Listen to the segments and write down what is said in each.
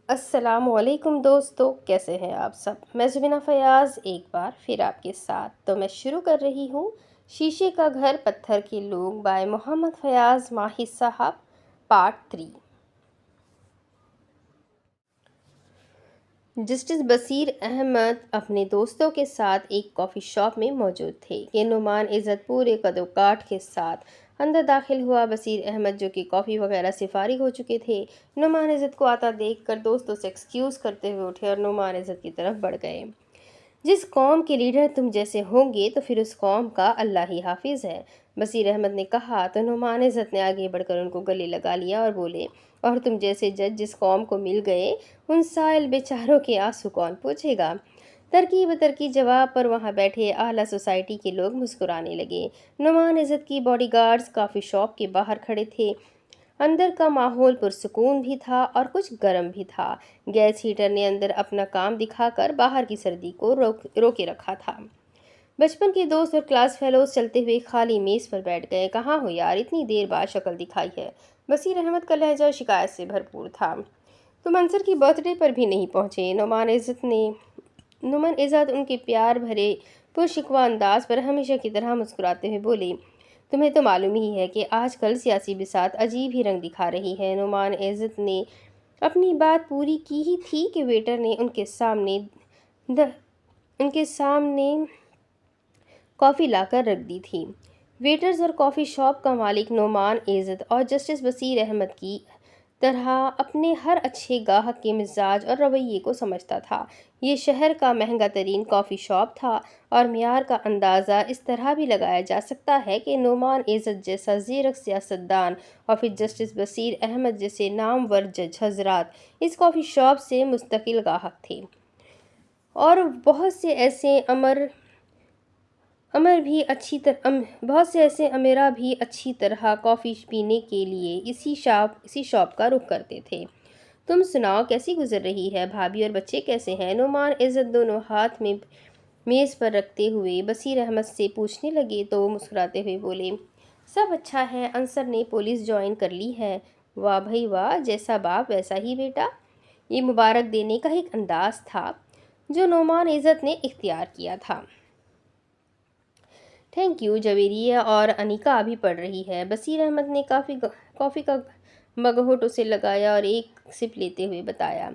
السلام علیکم دوستو، کیسے ہیں آپ سب؟ میں زبینہ فیاض ایک بار پھر آپ کے ساتھ تو میں شروع کر رہی ہوں شیشے کا گھر پتھر کے لوگ بائے محمد فیاض ماہی صاحب پارٹ 3۔ جسٹس بصیر احمد اپنے دوستوں کے ساتھ ایک کافی شاپ میں موجود تھے کہ نعمان عزت پورے قد و کاٹ کے ساتھ اندر داخل ہوا۔ بصیر احمد جو کہ کافی وغیرہ سے فارغ ہو چکے تھے، نعمان عزت کو آتا دیکھ کر دوستوں سے ایکسکیوز کرتے ہوئے اٹھے اور نعمان عزت کی طرف بڑھ گئے۔ جس قوم کے لیڈر تم جیسے ہوں گے تو پھر اس قوم کا اللہ ہی حافظ ہے، بصیر احمد نے کہا تو نعمان عزت نے آگے بڑھ کر ان کو گلے لگا لیا اور بولے، اور تم جیسے جج جس قوم کو مل گئے ان سائل بیچاروں کے آنسو کون پوچھے گا؟ ترکیب ترکی جواب پر وہاں بیٹھے اعلیٰ سوسائٹی کے لوگ مسکرانے لگے۔ نعمان عزت کی باڈی گارڈز کافی شاپ کے باہر کھڑے تھے۔ اندر کا ماحول پرسکون بھی تھا اور کچھ گرم بھی تھا۔ گیس ہیٹر نے اندر اپنا کام دکھا کر باہر کی سردی کو روکے رکھا تھا۔ بچپن کے دوست اور کلاس فیلوز چلتے ہوئے خالی میز پر بیٹھ گئے۔ کہاں ہو یار، اتنی دیر بعد شکل دکھائی ہے؟ بصیر احمد کا لہجہ شکایت سے بھرپور تھا۔ تم انصر کی برتھ ڈے پر بھی نہیں پہنچے؟ نعمان عزت ان کے پیار بھرے پرشکوہ انداز پر ہمیشہ کی طرح مسکراتے ہوئے بولے، تمہیں تو معلوم ہی ہے کہ آج کل سیاسی بساط عجیب ہی رنگ دکھا رہی ہے۔ نعمان عزت نے اپنی بات پوری کی ہی تھی کہ ویٹر نے ان کے سامنے کافی لا کر رکھ دی تھی۔ ویٹرز اور کافی شاپ کا مالک نعمان عزت اور جسٹس بصیر احمد کی طرح اپنے ہر اچھے گاہک کے مزاج اور رویے کو سمجھتا تھا۔ یہ شہر کا مہنگا ترین کافی شاپ تھا اور معیار کا اندازہ اس طرح بھی لگایا جا سکتا ہے کہ نعمان عزت جیسا زیرک سیاستدان اور پھر جسٹس بصیر احمد جیسے نامور جج حضرات اس کافی شاپ سے مستقل گاہک تھے، اور بہت سے ایسے امرا بھی اچھی طرح کافی پینے کے لیے اسی شاپ کا رخ کرتے تھے۔ تم سناؤ، کیسی گزر رہی ہے؟ بھابھی اور بچے کیسے ہیں؟ نعمان عزت دونوں ہاتھ میں میز پر رکھتے ہوئے بصیر احمد سے پوچھنے لگے تو وہ مسکراتے ہوئے بولے، سب اچھا ہے، انصر نے پولیس جوائن کر لی ہے۔ واہ بھائی واہ، جیسا باپ ویسا ہی بیٹا۔ یہ مبارک دینے کا ایک انداز تھا جو نعمان عزت نے اختیار کیا تھا۔ تھینک یو، جویریہ اور انیکا ابھی پڑھ رہی ہے۔ بصیر احمد نے کافی کا مگ ہونٹوں سے لگایا اور ایک سپ لیتے ہوئے بتایا۔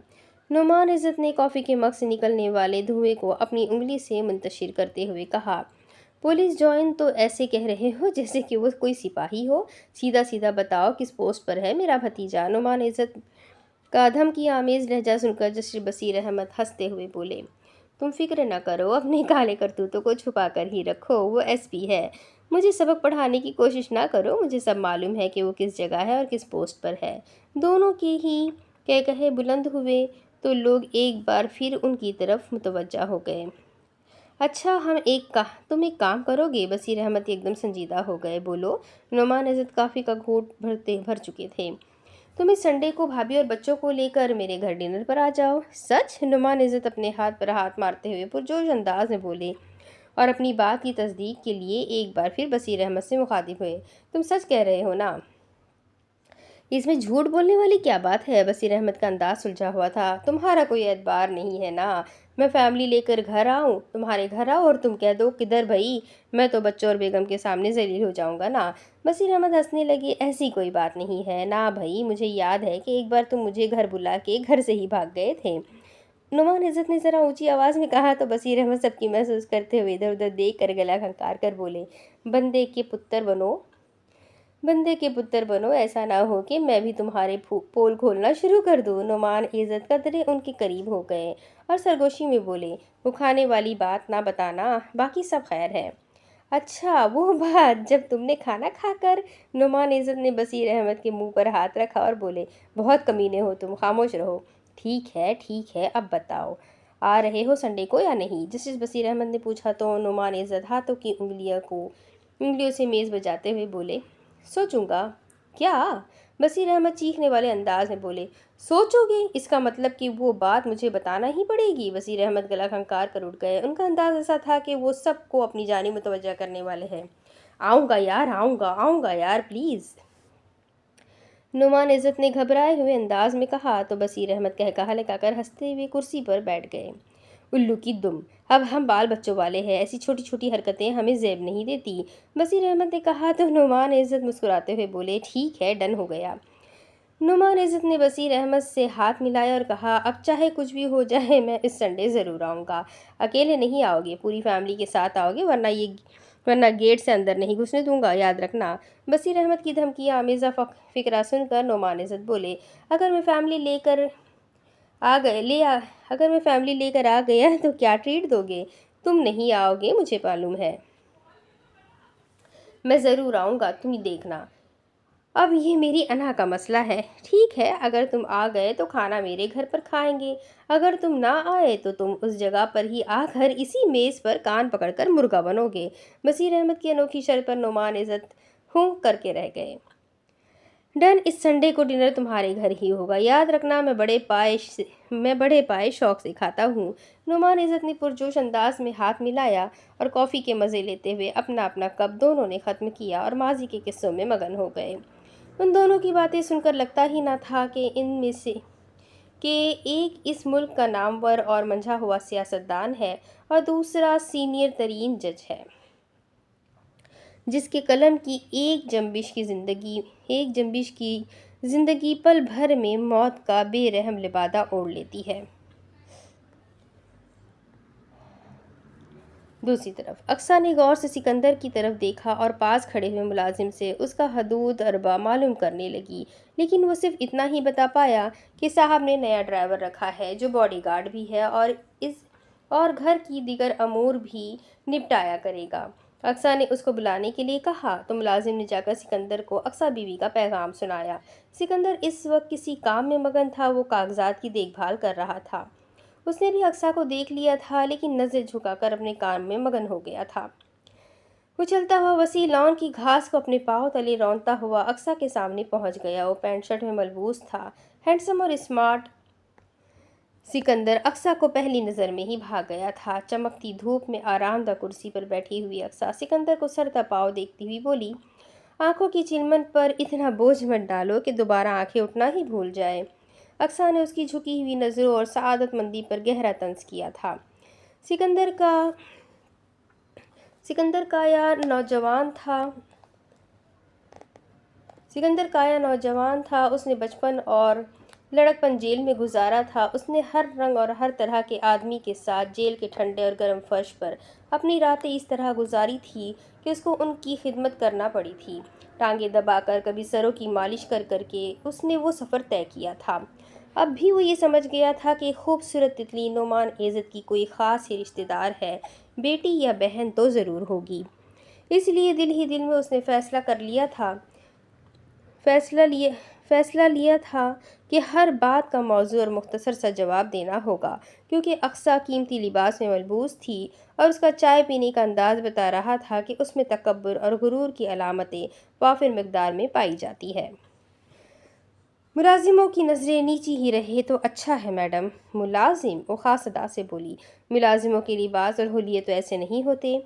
نعمان عزت نے کافی کے مگ سے نکلنے والے دھوئیں کو اپنی انگلی سے منتشر کرتے ہوئے کہا، پولیس جوائن تو ایسے کہہ رہے ہو جیسے کہ وہ کوئی سپاہی ہو۔ سیدھا سیدھا بتاؤ کس پوسٹ پر ہے میرا بھتیجا؟ نعمان عزت کا دھمکی آمیز لہجہ سن کر جسٹس بصیر احمد ہنستے ہوئے بولے، تم فکر نہ کرو، اپنے کالے کرتوتوں کو چھپا کر ہی رکھو، وہ ایس پی ہے۔ مجھے سبق پڑھانے کی کوشش نہ کرو، مجھے سب معلوم ہے کہ وہ کس جگہ ہے اور کس پوسٹ پر ہے۔ دونوں کے ہی کہے بلند ہوئے تو لوگ ایک بار پھر ان کی طرف متوجہ ہو گئے۔ اچھا تم ایک کام کرو گے؟ بصیر احمد ایک دم سنجیدہ ہو گئے۔ بولو۔ نعمان عزت کافی کا گھونٹ بھر چکے تھے۔ تم اس سنڈے کو بھابھی اور بچوں کو لے کر میرے گھر ڈنر پر آ جاؤ۔ سچ؟ نعمان عزت اپنے ہاتھ پر ہاتھ مارتے ہوئے پرجوش انداز میں بولے اور اپنی بات کی تصدیق کے لیے ایک بار پھر بصیر احمد سے مخاطب ہوئے، تم سچ کہہ رہے ہو نا؟ اس میں جھوٹ بولنے والی کیا بات ہے؟ بصیر احمد کا انداز سلجھا ہوا تھا۔ تمہارا کوئی اعتبار نہیں ہے نا، میں فیملی لے کر گھر آؤں، تمہارے گھر آؤ اور تم کہہ دو کدھر بھائی، میں تو بچوں اور بیگم کے سامنے ذلیل ہو جاؤں گا نا۔ بصیر احمد ہنسنے لگے، ایسی کوئی بات نہیں ہے نا بھائی، مجھے یاد ہے کہ ایک بار تم مجھے گھر بلا کے گھر سے ہی بھاگ گئے تھے۔ نعمان عزت نے ذرا اونچی آواز میں کہا تو بصیر احمد سب کی محسوس کرتے ہوئے ادھر ادھر دیکھ کر گلا کھنکار کر بولے، بندے کے پتر بنو، ایسا نہ ہو کہ میں بھی تمہارے پول کھولنا شروع کر دوں۔ نعمان عزت قدرے ان کے قریب ہو گئے اور سرگوشی میں بولے، وہ کھانے والی بات نہ بتانا، باقی سب خیر ہے۔ اچھا وہ بات، جب تم نے کھانا کھا کر؟ نعمان عزت نے بصیر احمد کے منہ پر ہاتھ رکھا اور بولے، بہت کمینے ہو تم، خاموش رہو۔ ٹھیک ہے، اب بتاؤ، آ رہے ہو سنڈے کو یا نہیں؟ جسٹس بصیر احمد نے پوچھا تو نعمان عزت ہاتھوں کی انگلیوں سے میز بجاتے ہوئے بولے، سوچوں گا۔ کیا؟ بصیر احمد چیخنے والے انداز میں بولے، سوچو گے؟ اس کا مطلب کہ وہ بات مجھے بتانا ہی پڑے گی؟ بصیر احمد گلا کھنکار کر اٹھ گئے، ان کا انداز ایسا تھا کہ وہ سب کو اپنی جانب متوجہ کرنے والے ہیں۔ آؤں گا یار، پلیز۔ نعمان عزت نے گھبرائے ہوئے انداز میں کہا تو بصیر احمد قہقہہ لگا کر ہنستے ہوئے کرسی پر بیٹھ گئے۔ الو کی دم، اب ہم بال بچوں والے ہیں، ایسی چھوٹی چھوٹی حرکتیں ہمیں زیب نہیں دیتی، بصیر احمد نے کہا تو نعمان عزت مسکراتے ہوئے بولے ٹھیک ہے، ڈن ہو گیا۔ نعمان عزت نے بصیر احمد سے ہاتھ ملایا اور کہا اب چاہے کچھ بھی ہو جائے میں اس سنڈے ضرور آؤں گا۔ اکیلے نہیں آؤ گے، پوری فیملی کے ساتھ آؤ گے، ورنہ گیٹ سے اندر نہیں گھسنے دوں گا، یاد رکھنا۔ بصیر احمد کی دھمکی آمیزہ فقرہ سن کر نعمان عزت بولے اگر میں فیملی لے کر آ گیا تو کیا ٹریٹ دو گے؟ تم نہیں آؤ گے مجھے معلوم ہے، میں ضرور آؤں گا، تم دیکھنا۔ اب یہ میری انا کا مسئلہ ہے، ٹھیک ہے، اگر تم آ گئے تو کھانا میرے گھر پر کھائیں گے، اگر تم نہ آئے تو تم اس جگہ پر ہی آ کر اسی میز پر کان پکڑ کر مرغا بنو گے۔ بصیر احمد کی انوکھی شرط پر نعمان عزت ہوں کر کے رہ گئے۔ ڈن، اس سنڈے کو ڈنر تمہارے گھر ہی ہوگا، یاد رکھنا، میں بڑے پائے شوق سے کھاتا ہوں۔ نعمان عزت نے پرجوش انداز میں ہاتھ ملایا اور کافی کے مزے لیتے ہوئے اپنا اپنا کپ دونوں نے ختم کیا اور ماضی کے قصوں میں مگن ہو گئے۔ ان دونوں کی باتیں سن کر لگتا ہی نہ تھا کہ ان میں سے ایک اس ملک کا نامور اور منجھا ہوا سیاستدان ہے اور دوسرا سینئر ترین جج ہے، جس کے قلم کی ایک جنبش کی زندگی پل بھر میں موت کا بے رحم لبادہ اوڑھ لیتی ہے۔ دوسری طرف اقصیٰ نے غور سے سکندر کی طرف دیکھا اور پاس کھڑے ہوئے ملازم سے اس کا حدود اربہ معلوم کرنے لگی، لیکن وہ صرف اتنا ہی بتا پایا کہ صاحب نے نیا ڈرائیور رکھا ہے جو باڈی گارڈ بھی ہے اور گھر کی دیگر امور بھی نپٹایا کرے گا۔ اقصیٰ نے اس کو بلانے کے لیے کہا تو ملازم نے جا کر سکندر کو اقصیٰ بیوی کا پیغام سنایا۔ سکندر اس وقت کسی کام میں مگن تھا، وہ کاغذات کی دیکھ بھال کر رہا تھا۔ اس نے بھی اقصیٰ کو دیکھ لیا تھا لیکن نظر جھکا کر اپنے کام میں مگن ہو گیا تھا۔ وہ چلتا ہوا وسیع لان کی گھاس کو اپنے پاؤں تلے رونتا ہوا اقصیٰ کے سامنے پہنچ گیا۔ وہ پینٹ شرٹ میں ملبوس تھا، ہینڈسم اور اسمارٹ سکندر اقصیٰ کو پہلی نظر میں ہی بھا گیا تھا۔ چمکتی دھوپ میں آرام دہ کرسی پر بیٹھی ہوئی اقصیٰ سکندر کو سر تا پاؤں دیکھتی ہوئی بولی آنکھوں کی چلمن پر اتنا بوجھ مت ڈالو کہ دوبارہ آنکھیں اٹھنا ہی بھول جائے۔ اقصیٰ نے اس کی جھکی ہوئی نظروں اور سعادت مندی پر گہرا طنز کیا تھا۔ سکندر کایا نوجوان تھا، اس نے بچپن اور لڑکپن جیل میں گزارا تھا۔ اس نے ہر رنگ اور ہر طرح کے آدمی کے ساتھ جیل کے ٹھنڈے اور گرم فرش پر اپنی راتیں اس طرح گزاری تھی کہ اس کو ان کی خدمت کرنا پڑی تھی۔ ٹانگیں دبا کر، کبھی سروں کی مالش کر کر کے اس نے وہ سفر طے کیا تھا۔ اب بھی وہ یہ سمجھ گیا تھا کہ خوبصورت تتلی نعمان عزت کی کوئی خاص ہی رشتہ دار ہے، بیٹی یا بہن تو ضرور ہوگی۔ اس لیے دل ہی دل میں اس نے فیصلہ لیا تھا کہ ہر بات کا موضوع اور مختصر سا جواب دینا ہوگا، کیونکہ اقصیٰ قیمتی لباس میں ملبوس تھی اور اس کا چائے پینے کا انداز بتا رہا تھا کہ اس میں تکبر اور غرور کی علامتیں وافر مقدار میں پائی جاتی ہے۔ ملازموں کی نظریں نیچی ہی رہے تو اچھا ہے میڈم۔ ملازم؟ وہ خاص ادا سے بولی، ملازموں کے لباس اور حلیے تو ایسے نہیں ہوتے۔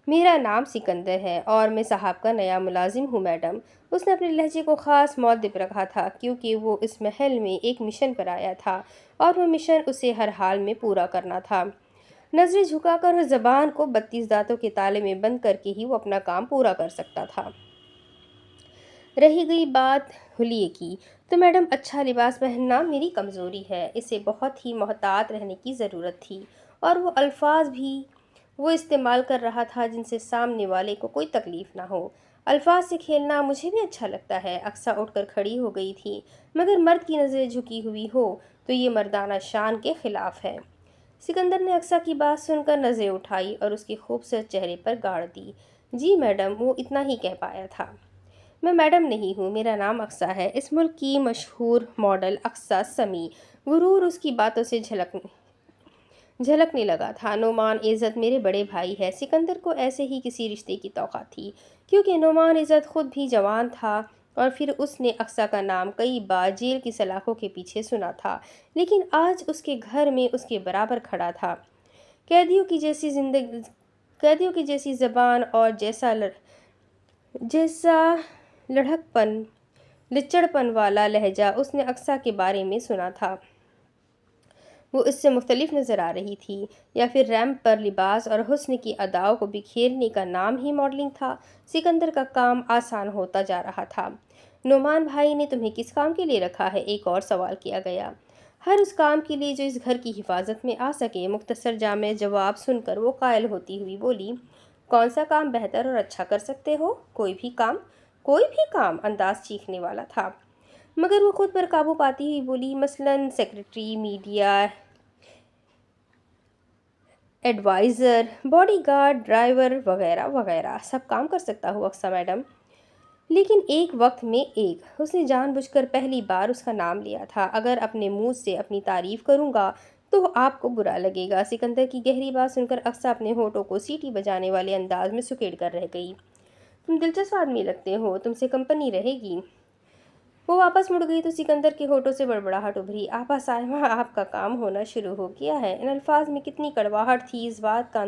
میرا نام سکندر ہے اور میں صاحب کا نیا ملازم ہوں میڈم۔ اس نے اپنے لہجے کو خاص مؤدب رکھا تھا کیونکہ وہ اس محل میں ایک مشن پر آیا تھا اور وہ مشن اسے ہر حال میں پورا کرنا تھا۔ نظریں جھکا کر اور زبان کو 32 دانتوں کے تالے میں بند کر کے ہی وہ اپنا کام پورا کر سکتا تھا۔ رہی گئی بات حلیے کی، تو میڈم اچھا لباس پہننا میری کمزوری ہے، اسے بہت ہی محتاط رہنے کی ضرورت تھی، اور وہ الفاظ بھی وہ استعمال کر رہا تھا جن سے سامنے والے کو کوئی تکلیف نہ ہو۔ الفاظ سے کھیلنا مجھے بھی اچھا لگتا ہے۔ اقصیٰ اٹھ کر کھڑی ہو گئی تھی، مگر مرد کی نظریں جھکی ہوئی ہو تو یہ مردانہ شان کے خلاف ہے۔ سکندر نے اقصیٰ کی بات سن کر نظریں اٹھائی اور اس کے خوبصورت چہرے پر گاڑ دی۔ جی میڈم، وہ اتنا ہی کہہ پایا تھا۔ میں میڈم نہیں ہوں، میرا نام اقصیٰ ہے، اس ملک کی مشہور ماڈل اقصیٰ سمیع۔ غرور اس کی باتوں سے جھلکنے لگا تھا۔ نعمان عزت میرے بڑے بھائی ہے۔ سکندر کو ایسے ہی کسی رشتے کی توقع تھی، کیونکہ نعمان عزت خود بھی جوان تھا اور پھر اس نے اقصیٰ کا نام کئی بار جیل کی سلاخوں کے پیچھے سنا تھا، لیکن آج اس کے گھر میں اس کے برابر کھڑا تھا۔ قیدیوں کی جیسی زبان اور جیسا لڑھک پن لچڑپن والا لہجہ اس نے اقصیٰ کے بارے میں سنا تھا، وہ اس سے مختلف نظر آ رہی تھی، یا پھر ریمپ پر لباس اور حسن کی اداؤں کو بکھیرنے کا نام ہی ماڈلنگ تھا۔ سکندر کا کام آسان ہوتا جا رہا تھا۔ نعمان بھائی نے تمہیں کس کام کے لیے رکھا ہے؟ ایک اور سوال کیا گیا۔ ہر اس کام کے لیے جو اس گھر کی حفاظت میں آ سکے۔ مختصر جامع جواب سن کر وہ قائل ہوتی ہوئی بولی، کون سا کام بہتر اور اچھا کر سکتے ہو؟ کوئی بھی کام؟ کوئی بھی کام؟ انداز چیخنے والا تھا، مگر وہ خود پر قابو پاتی ہوئی بولی، مثلاً secretary, media adviser, body guard, driver وغیرہ وغیرہ، سب کام کر سکتا ہوں اقصیٰ میڈم، لیکن ایک وقت میں ایک۔ اس نے جان بوجھ کر پہلی بار اس کا نام لیا تھا۔ اگر اپنے منہ سے اپنی تعریف کروں گا تو آپ کو برا لگے گا۔ سکندر کی گہری بات سن کر اقصیٰ اپنے ہونٹوں کو سیٹی بجانے والے انداز میں سکیڑ کر رہ گئی۔ تم دلچسپ آدمی لگتے ہو، تم سے کمپنی رہے گی۔ وہ واپس مڑ گئی تو سکندر کے ہونٹوں سے بڑبڑاہٹ ابھری۔ آپا صاحبہ، آپ کا کام ہونا شروع ہو گیا ہے۔ ان الفاظ میں کتنی کڑواہٹ تھی، اس بات کا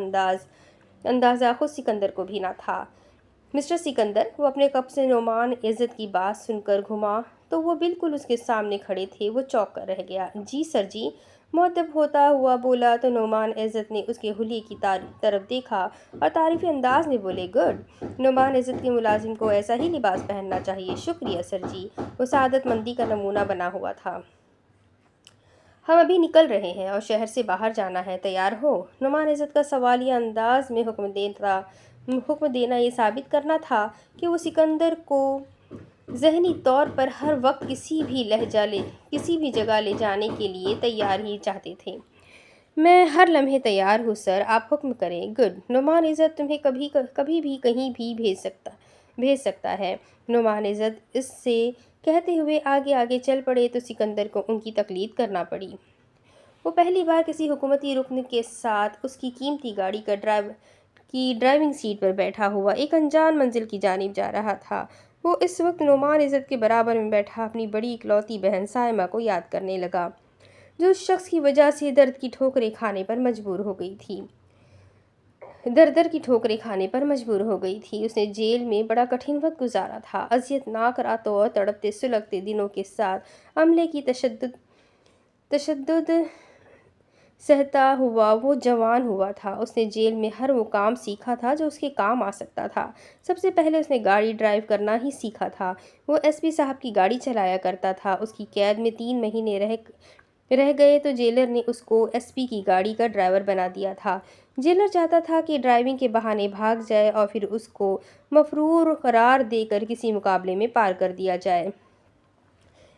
اندازہ خود سکندر کو بھی نہ تھا۔ مسٹر سکندر، وہ اپنے کپ سے نعمان عزت کی بات سن کر گھما تو وہ بالکل اس کے سامنے کھڑے تھے۔ وہ چونک کر رہ گیا۔ جی سر جی، مؤدب ہوتا ہوا بولا تو نعمان عزت نے اس کے حلیے کی طرف دیکھا اور تعریفی انداز میں بولے، گڈ! نعمان عزت کے ملازم کو ایسا ہی لباس پہننا چاہیے۔ شکریہ سر جی، وہ سعادت مندی کا نمونہ بنا ہوا تھا۔ ہم ابھی نکل رہے ہیں اور شہر سے باہر جانا ہے، تیار ہو؟ نعمان عزت کا سوالیہ انداز میں حکم دینا یہ ثابت کرنا تھا کہ وہ سکندر کو ذہنی طور پر ہر وقت کسی بھی جگہ لے جانے کے لیے تیار ہی چاہتے تھے۔ میں ہر لمحے تیار ہوں سر، آپ حکم کریں۔ گڈ! نعمان عزت تمہیں کبھی بھی کہیں بھی بھیج سکتا ہے۔ نعمان عزت اس سے کہتے ہوئے آگے آگے چل پڑے تو سکندر کو ان کی تقلید کرنا پڑی۔ وہ پہلی بار کسی حکومتی رکن کے ساتھ اس کی قیمتی گاڑی کی ڈرائیونگ سیٹ پر بیٹھا ہوا ایک انجان منزل کی جانب جا رہا تھا۔ وہ اس وقت نعمان عزت کے برابر میں بیٹھا اپنی بڑی اکلوتی بہن صائمہ کو یاد کرنے لگا، جو اس شخص کی وجہ سے در کی ٹھوکریں کھانے پر مجبور ہو گئی تھی۔ اس نے جیل میں بڑا کٹھن وقت گزارا تھا، اذیت ناک راتوں اور تڑپتے سلگتے دنوں کے ساتھ عملے کی تشدد سہتا ہوا وہ جوان ہوا تھا۔ اس نے جیل میں ہر وہ کام سیکھا تھا جو اس کے کام آ سکتا تھا۔ سب سے پہلے اس نے گاڑی ڈرائیو کرنا ہی سیکھا تھا۔ وہ ایس پی صاحب کی گاڑی چلایا کرتا تھا۔ اس کی قید میں 3 مہینے رہ گئے تو جیلر نے اس کو ایس پی کی گاڑی کا ڈرائیور بنا دیا تھا۔ جیلر چاہتا تھا کہ ڈرائیونگ کے بہانے بھاگ جائے اور پھر اس کو مفرور قرار دے کر کسی مقابلے میں پار کر دیا جائے،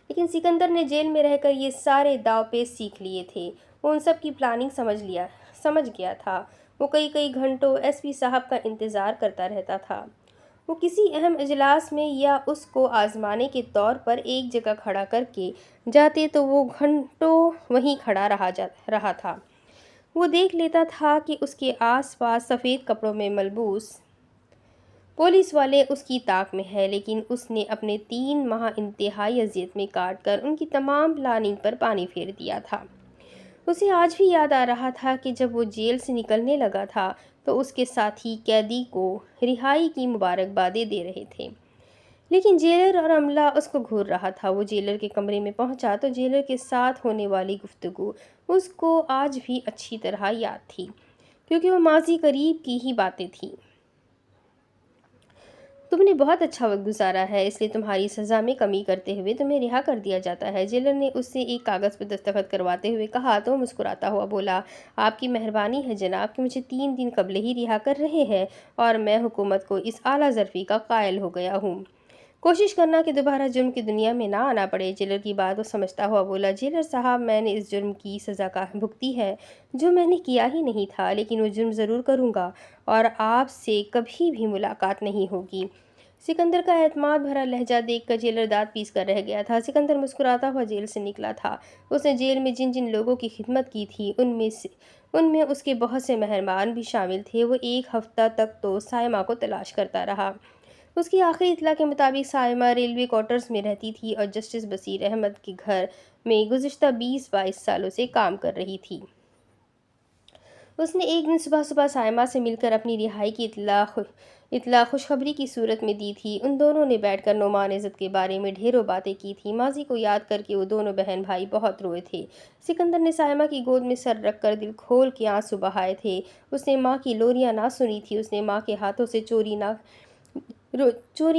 لیکن سکندر نے جیل میں رہ کر یہ سارے داؤ پیچ سیکھ لیے تھے۔ وہ ان سب کی پلاننگ سمجھ گیا تھا۔ وہ کئی گھنٹوں ایس پی صاحب کا انتظار کرتا رہتا تھا۔ وہ کسی اہم اجلاس میں یا اس کو آزمانے کے طور پر ایک جگہ کھڑا کر کے جاتے تو وہ گھنٹوں وہیں کھڑا رہا تھا۔ وہ دیکھ لیتا تھا کہ اس کے آس پاس سفید کپڑوں میں ملبوس پولیس والے اس کی طاق میں ہیں، لیکن اس نے اپنے 3 ماہ انتہائی اذیت میں کاٹ کر ان کی تمام پلاننگ پر پانی پھیر دیا تھا۔ اسے آج بھی یاد آ رہا تھا کہ جب وہ جیل سے نکلنے لگا تھا تو اس کے ساتھی قیدی کو رہائی کی مبارکبادیں دے رہے تھے، لیکن جیلر اور عملہ اس کو گھور رہا تھا۔ وہ جیلر کے کمرے میں پہنچا تو جیلر کے ساتھ ہونے والی گفتگو اس کو آج بھی اچھی طرح یاد تھی، کیونکہ وہ ماضی قریب کی ہی باتیں تھیں۔ تم نے بہت اچھا وقت گزارا ہے، اس لیے تمہاری سزا میں کمی کرتے ہوئے تمہیں رہا کر دیا جاتا ہے۔ جیلر نے اس سے ایک کاغذ پر دستخط کرواتے ہوئے کہا تو وہ مسکراتا ہوا بولا، آپ کی مہربانی ہے جناب کہ مجھے 3 دن قبل ہی رہا کر رہے ہیں، اور میں حکومت کو اس اعلیٰ ظرفی کا قائل ہو گیا ہوں۔ کوشش کرنا کہ دوبارہ جرم کی دنیا میں نہ آنا پڑے۔ جیلر کی بات کو سمجھتا ہوا بولا، جیلر صاحب، میں نے اس جرم کی سزا بھگتی ہے جو میں نے کیا ہی نہیں تھا، لیکن وہ جرم ضرور کروں گا اور آپ سے کبھی بھی ملاقات نہیں ہوگی۔ سکندر کا اعتماد بھرا لہجہ دیکھ کر جیلر دانت پیس کر رہ گیا تھا۔ سکندر مسکراتا ہوا جیل سے نکلا تھا۔ اس نے جیل میں جن لوگوں کی خدمت کی تھی ان میں اس کے بہت سے مہمان بھی شامل تھے۔ وہ 1 ہفتہ تک تو صائمہ کو تلاش کرتا رہا۔ اس کی آخری اطلاع کے مطابق صائمہ ریلوے کوارٹرز میں رہتی تھی اور جسٹس بصیر احمد کے گھر میں گزشتہ 20-22 سالوں سے کام کر رہی تھی۔ اس نے ایک دن صبح صبح سائمہ سے مل کر اپنی رہائی کی اطلاع خوشخبری کی صورت میں دی تھی۔ ان دونوں نے بیٹھ کر نعمان عزت کے بارے میں ڈھیروں باتیں کی تھیں۔ ماضی کو یاد کر کے وہ دونوں بہن بھائی بہت روئے تھے۔ سکندر نے سائمہ کی گود میں سر رکھ کر دل کھول کے آنسو بہائے تھے۔ اس نے ماں کی لوریاں نہ سنی تھی، اس نے ماں کے ہاتھوں سے چوری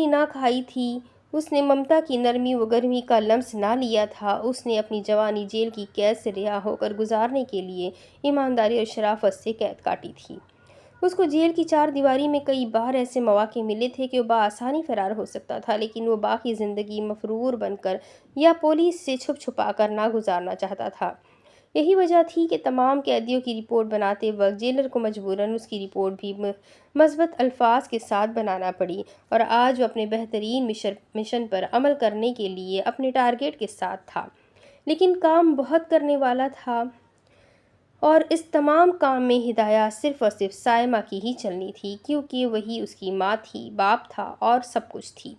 نہ کھائی تھی، اس نے ممتا کی نرمی و گرمی کا لمس نہ لیا تھا، اس نے اپنی جوانی جیل کی قید سے رہا ہو کر گزارنے کے لیے ایمانداری اور شرافت سے قید کاٹی تھی۔ اس کو جیل کی چار دیواری میں کئی بار ایسے مواقع ملے تھے کہ وہ بآسانی فرار ہو سکتا تھا، لیکن وہ باقی زندگی مفرور بن کر یا پولیس سے چھپ چھپا کر نہ گزارنا چاہتا تھا۔ یہی وجہ تھی کہ تمام قیدیوں کی رپورٹ بناتے وقت جیلر کو مجبوراً اس کی رپورٹ بھی مثبت الفاظ کے ساتھ بنانا پڑی، اور آج وہ اپنے بہترین مشن پر عمل کرنے کے لیے اپنے ٹارگٹ کے ساتھ تھا، لیکن کام بہت کرنے والا تھا، اور اس تمام کام میں ہدایات صرف اور صرف سائمہ کی ہی چلنی تھی، کیونکہ وہی اس کی ماں تھی، باپ تھا اور سب کچھ تھی۔